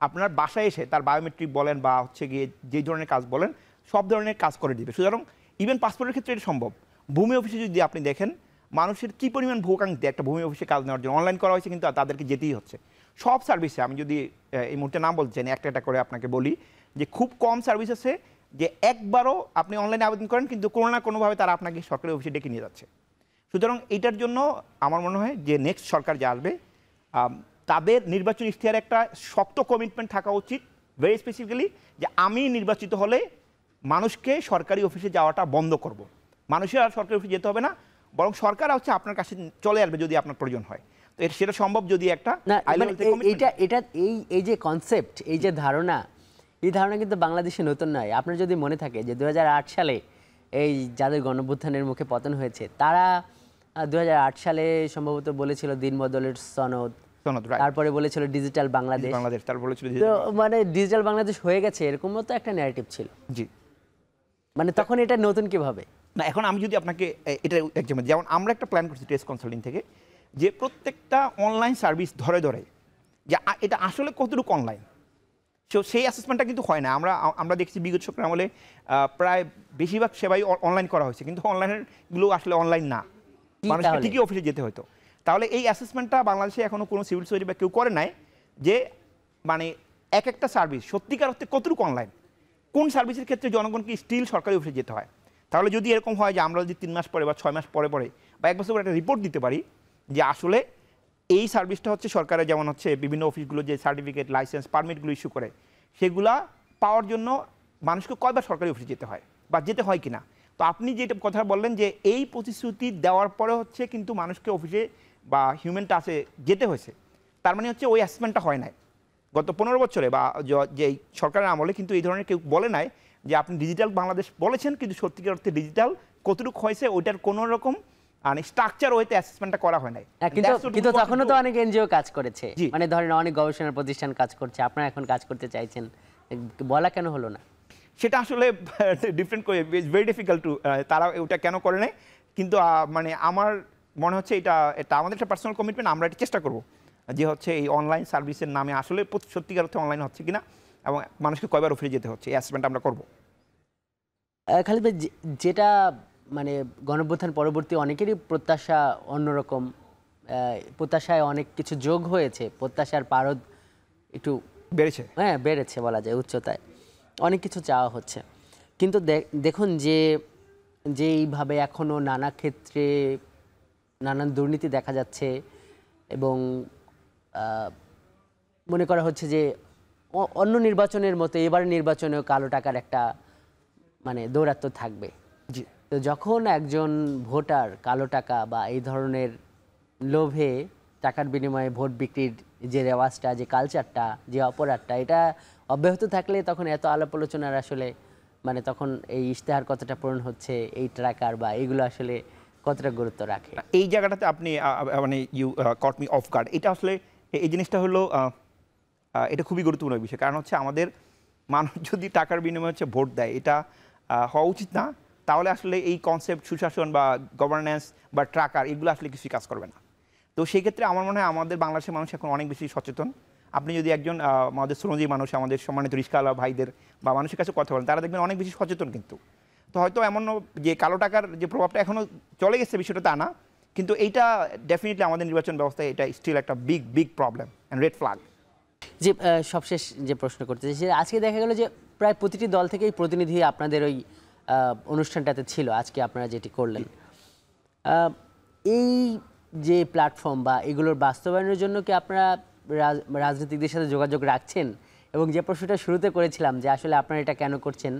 Speaker 2: আপনার বাসায় এসে তার বায়োমেট্রিক বলেন বা হচ্ছে গিয়ে যে ধরনের কাজ বলেন সব ধরনের কাজ করে দিবে। সুতরাং ইভেন পাসপোর্টের ক্ষেত্রে এটা সম্ভব। ভূমি অফিসে যদি আপনি দেখেন মানুষের কী পরিমাণ ভোগান্তি একটা ভূমি অফিসে কাজ নেওয়ার জন্য, অনলাইন করা হয়েছে কিন্তু তাদেরকে যেতেই হচ্ছে। সব সার্ভিসে আমি যদি এই মুহূর্তে নাম বলতে চাই না, একটা করে আপনাকে বলি যে খুব কম সার্ভিস আছে যে একবারও আপনি অনলাইনে আবেদন করেন কিন্তু কোনো না কোনোভাবে তারা আপনাকে সরকারি অফিসে ডেকে নিয়ে যাচ্ছে। সুতরাং এইটার জন্য আমার মনে হয় যে নেক্সট সরকার যে আসবে তাদের নির্বাচন ইশতেহারে একটা শক্ত কমিটমেন্ট থাকা উচিত, ভেরি স্পেসিফিক্যালি, যে আমি নির্বাচিত হলে মানুষকে সরকারি অফিসে যাওয়াটা বন্ধ করব। মানুষের আর সরকারি অফিসে যেতে হবে না, বরং সরকার হচ্ছে আপনার কাছে চলে আসবে যদি আপনার প্রয়োজন হয়। তো সেটা সম্ভব যদি একটা
Speaker 1: এই যে কনসেপ্ট, এই যে ধারণা, এই ধারণা কিন্তু বাংলাদেশে নতুন নয়। আপনার যদি মনে থাকে যে 2008 সালে এই যাদের গণঅভ্যুত্থানের মুখে পতন হয়েছে তারা 2008 সালে সম্ভবত বলেছিল দিনবদলের সনদ, তারপরে বলেছিল ডিজিটাল বাংলাদেশ, মানে ডিজিটাল বাংলাদেশ হয়ে গেছে এরকম মতো একটা ন্যারেটিভ ছিল।
Speaker 2: জি,
Speaker 1: মানে তখন এটা নতুন কিভাবে
Speaker 2: না, এখন আমি যদি আপনাকে এটা যেমন আমরা একটা প্ল্যান করছি টেস্ট কনসাল্টিং থেকে যে প্রত্যেকটা অনলাইন সার্ভিস ধরে যে এটা আসলে কতটুকু অনলাইন, সেই অ্যাসেসমেন্টটা কিন্তু হয় না। আমরা দেখছি বিগত সরকার আমলে প্রায় বেশিরভাগ সেবাই অনলাইন করা হয়েছে, কিন্তু অনলাইনেরগুলো আসলে অনলাইন না, মানুষকে ঠিকই অফিসে যেতে হতো। তাহলে এই অ্যাসেসমেন্টটা বাংলাদেশে এখনও কোনো সিভিল সোসাইটি বা কেউ করে নাই যে মানে একটা সার্ভিস সত্যিকার অর্থে কতটুকু অনলাইন, কোন সার্ভিসের ক্ষেত্রে জনগণকে স্টিল সরকারি অফিসে যেতে হয়। তাহলে যদি এরকম হয় যে আমরা যদি 3 মাস পরে বা 6 মাস পরে বা 1 বছর পরে একটা রিপোর্ট দিতে পারি যে আসলে এই সার্ভিসটা হচ্ছে সরকারের, যেমন হচ্ছে বিভিন্ন অফিসগুলো যে সার্টিফিকেট, লাইসেন্স, পারমিটগুলো ইস্যু করে সেগুলা পাওয়ার জন্য মানুষকে কয়বার সরকারি অফিসে যেতে হয় বা যেতে হয় কিনা। তো আপনি যেটা কথা বললেন যে এই প্রতিশ্রুতি দেওয়ার পরে হচ্ছে কিন্তু মানুষকে অফিসে বা হিউম্যান টাচে যেতে হয়েছে, তার মানে হচ্ছে ওই অ্যাসেসমেন্টটা হয় নাই গত 15 বছরে বা যে সরকারের আমলে। কিন্তু এই ধরনের কেউ বলে নাই যে আপনি ডিজিটাল বাংলাদেশ বলেছেন কিন্তু সত্যিকার অর্থে ডিজিটাল কতটুকু হয়েছে ওইটার কোনো রকম মানে স্ট্রাকচার ওইতে অ্যাসেসমেন্টটা করা হয় নাই।
Speaker 1: কিন্তু তখনও তো অনেক এনজিও কাজ করেছে, মানে ধরেন অনেক গবেষণা প্রতিষ্ঠান কাজ করছে, আপনারা এখন কাজ করতে চাইছেন বলা কেন হলো না?
Speaker 2: সেটা আসলে ডিফারেন্ট করে ভেরি ডিফিকাল্ট টু, তারা ওটা কেন করে নেয়, কিন্তু মানে আমার মনে হচ্ছে এটা আমাদের একটা পার্সোনাল কমিটমেন্ট, আমরা এটা চেষ্টা করব যে হচ্ছে এই অনলাইন সার্ভিসের নামে আসলে সত্যিকার অর্থে অনলাইন হচ্ছে কিনা এবং মানুষকে কয়বার ফিরে যেতে হচ্ছে, এই অ্যাসেসমেন্ট আমরা করব।
Speaker 1: খালিদ ভাই, যেটা মানে গণঅভ্যুত্থান পরবর্তী অনেকেরই প্রত্যাশা অন্যরকম, প্রত্যাশায় অনেক কিছু যোগ হয়েছে, প্রত্যাশার পারদ একটু
Speaker 2: বেড়েছে,
Speaker 1: হ্যাঁ বেড়েছে বলা যায়, উচ্চতায় অনেক কিছু চাওয়া হচ্ছে, কিন্তু দেখুন যে এইভাবে এখনও নানা ক্ষেত্রে নানান দুর্নীতি দেখা যাচ্ছে এবং মনে করা হচ্ছে যে অন্য নির্বাচনের মতো এবার নির্বাচনেও কালো টাকার একটা মানে দৌরাত্ম্য থাকবে।
Speaker 2: জি,
Speaker 1: তো যখন একজন ভোটার কালো টাকা বা এই ধরনের লোভে টাকার বিনিময়ে ভোট বিক্রির যে রেওয়াজটা, যে কালচারটা, যে অপরাধটা, এটা অব্যাহত থাকলে তখন এত আলাপ আলোচনার আসলে মানে তখন এই ইশতেহার কতটা পূরণ হচ্ছে, এই ট্র্যাকার বা এইগুলো আসলে কতটা গুরুত্ব রাখে?
Speaker 2: এই জায়গাটাতে আপনি মানে you caught me off guard. এটা আসলে এই জিনিসটা হলো এটা খুবই গুরুত্বপূর্ণ বিষয়, কারণ হচ্ছে আমাদের মানুষ যদি টাকার বিনিময়ে হচ্ছে ভোট দেয়, এটা হওয়া উচিত না। তাহলে আসলে এই কনসেপ্ট সুশাসন বা গভর্নেন্স বা ট্র্যাকার এগুলো আসলে কিছুই কাজ করবে না। তো সেই ক্ষেত্রে আমার মনে হয় আমাদের বাংলাদেশের মানুষ এখন অনেক বেশি সচেতন। আপনি যদি একজন আমাদের শ্রমজীবী মানুষ, আমাদের সম্মানিত রিস্কাওয়ালা ভাইদের বা মানুষের কাছে কথা বলেন, তারা দেখবেন অনেক বেশি সচেতন। কিন্তু তো হয়তো এমন যে কালো টাকার যে প্রভাবটা এখনও চলে গেছে বিষয়টা তা না, কিন্তু এইটা ডেফিনেটলি আমাদের নির্বাচন ব্যবস্থায় এটা স্টিল একটা big problem and red flag.
Speaker 1: যে সবশেষ যে প্রশ্ন করতে চাই, আজকে দেখা গেল যে প্রায় প্রতিটি দল থেকেই প্রতিনিধি আপনাদের ওই অনুষ্ঠানটাতে ছিল, আজকে আপনারা যেটি করলেন। এই যে প্ল্যাটফর্ম বা এগুলোর বাস্তবায়নের জন্য কি আপনারা রাজনীতিকদের সাথে যোগাযোগ রাখছেন? এবং যে প্রশ্নটা শুরুতে করেছিলাম যে আসলে আপনারা এটা কেন করছেন,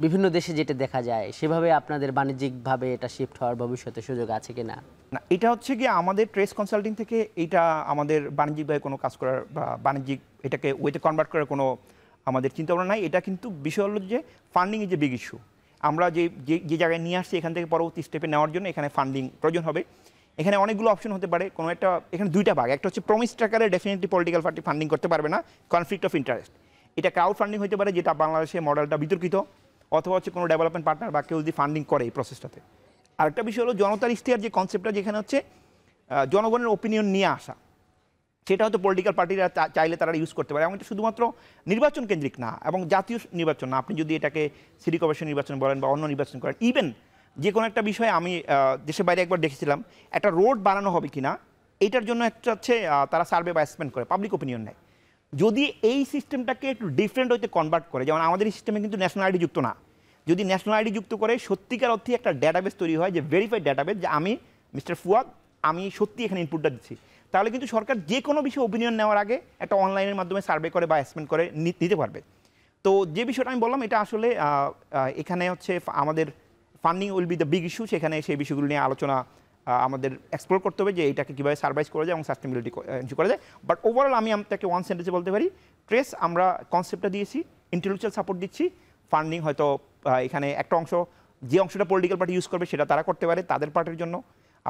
Speaker 1: বিভিন্ন দেশে যেটা দেখা যায় সেভাবে আপনাদের বাণিজ্যিকভাবে এটা শিফট হওয়ার ভবিষ্যতে সুযোগ আছে কিনা?
Speaker 2: না, এটা হচ্ছে কি আমাদের ট্রেস কনসাল্টিং থেকে এইটা আমাদের বাণিজ্যিকভাবে কোনো কাজ করার বা বাণিজ্যিক এটাকে ওয়েতে কনভার্ট করার কোনো আমাদের চিন্তাভাবনা নাই। এটা কিন্তু বিষয় হলো যে funding is a big issue. আমরা যে জায়গায় নিয়ে আসছি এখান থেকে পরবর্তী স্টেপে নেওয়ার জন্য এখানে ফান্ডিং প্রয়োজন হবে। এখানে অনেকগুলো অপশন হতে পারে, কোনো একটা এখানে দুইটা ভাগ, একটা হচ্ছে প্রমিস ট্র্যাকারে ডেফিনেটলি পলিটিক্যাল পার্টি ফান্ডিং করতে পারবে না, কনফ্লিক্ট অফ ইন্টারেস্ট। এটা ক্রাউড ফান্ডিং হতে পারে, যেটা বাংলাদেশে মডেলটা বিতর্কিত, অথবা হচ্ছে কোনো ডেভেলপমেন্ট পার্টনার বা কেউ যদি ফান্ডিং করে এই প্রসেসটাতে। আরেকটা বিষয় হলো জনতার ইশতেহার যে কনসেপ্টটা, যেখানে হচ্ছে জনগণের ওপিনিয়ন নিয়ে আসা, সেটা হয়তো পলিটিক্যাল পার্টিরা চাইলে তারা ইউজ করতে পারে। এবং এটা শুধুমাত্র নির্বাচন কেন্দ্রিক না এবং জাতীয় নির্বাচন না, আপনি যদি এটাকে সিটি কর্পোরেশন নির্বাচন বলেন বা অন্য নির্বাচন করেন, ইভেন যে কোনো একটা বিষয়ে আমি দেশের বাইরে একবার দেখেছিলাম, একটা রোড বানানো হবে কিনা এইটার জন্য একটা হচ্ছে তারা সার্ভে বা অ্যাসেসমেন্ট করে, পাবলিক ওপিনিয়ন নেয়। যদি এই সিস্টেমটাকে একটু ডিফারেন্ট হইতে কনভার্ট করে, যেমন আমাদের এই সিস্টেমে কিন্তু ন্যাশনাল আইডি যুক্ত না, যদি ন্যাশনাল আইডি যুক্ত করে সত্যিকার অর্থে একটা ডেটাবেস তৈরি হয়, যে ভেরিফাইড ডেটাবেস, যে আমি মিস্টার ফুয়াদ আমি সত্যি এখানে ইনপুটটা দিচ্ছি, তাহলে কিন্তু সরকার যে কোনো বিষয়ে ওপিনিয়ন নেওয়ার আগে একটা অনলাইনের মাধ্যমে সার্ভে করে বা অ্যাসেসমেন্ট করে নিতে পারবে। তো যে বিষয়টা আমি বললাম, এটা আসলে এখানে হচ্ছে আমাদের funding will be the big issue. সেখানে সেই বিষয়গুলো নিয়ে আলোচনা আমাদের এক্সপ্লোর করতে হবে, যে এটাকে কীভাবে সার্ভাইভ করা যায় এবং সাস্টেনেবিলিটি এনশিওর করা যায়। বাট ওভারঅল আমি আপনাকে ওয়ান সেন্টেন্সে বলতে পারি, ট্রেস আমরা কনসেপ্টটা দিয়েছি, ইন্টেলেকচুয়াল সাপোর্ট দিচ্ছি, ফান্ডিং হয়তো এখানে একটা অংশ, যে অংশটা পলিটিক্যাল পার্টি ইউজ করবে সেটা তারা করতে পারে তাদের পার্টির জন্য,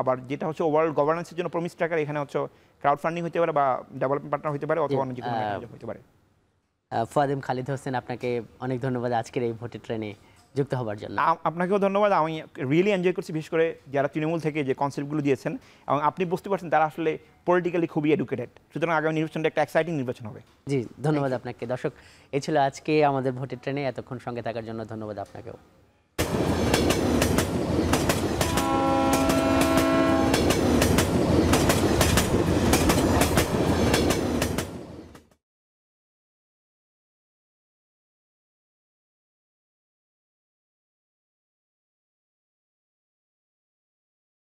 Speaker 2: আবার যেটা হচ্ছে ওভারঅল গভর্নেন্সের জন্য প্রমিস ট্র্যাকার, এখানে হচ্ছে ক্রাউড ফান্ডিং হতে পারে বা ডেভেলপমেন্ট পার্টনার হতে পারে, অথবা অন্য যে কোনো হতে পারে।
Speaker 1: ফুয়াদ খালিদ হোসেন, আপনাকে অনেক ধন্যবাদ আজকের এই ভোটের ট্রেনে যুক্ত হওয়ার জন্য।
Speaker 2: আপনাকেও ধন্যবাদ। আমি রিয়েলি এনজয় করছি, বিশেষ করে যারা তৃণমূল থেকে যে কনসেপ্টগুলো দিয়েছেন, এবং আপনি বুঝতে পারছেন তারা আসলে পলিটিক্যালি খুবই এডুকেটেড, সুতরাং আগামী নির্বাচনটা একটা এক্সাইটিং নির্বাচন হবে।
Speaker 1: জি, ধন্যবাদ আপনাকে। দর্শক, এই ছিল আজকে আমাদের ভোটের ট্রেনে, এতক্ষণ সঙ্গে থাকার জন্য ধন্যবাদ আপনাকেও।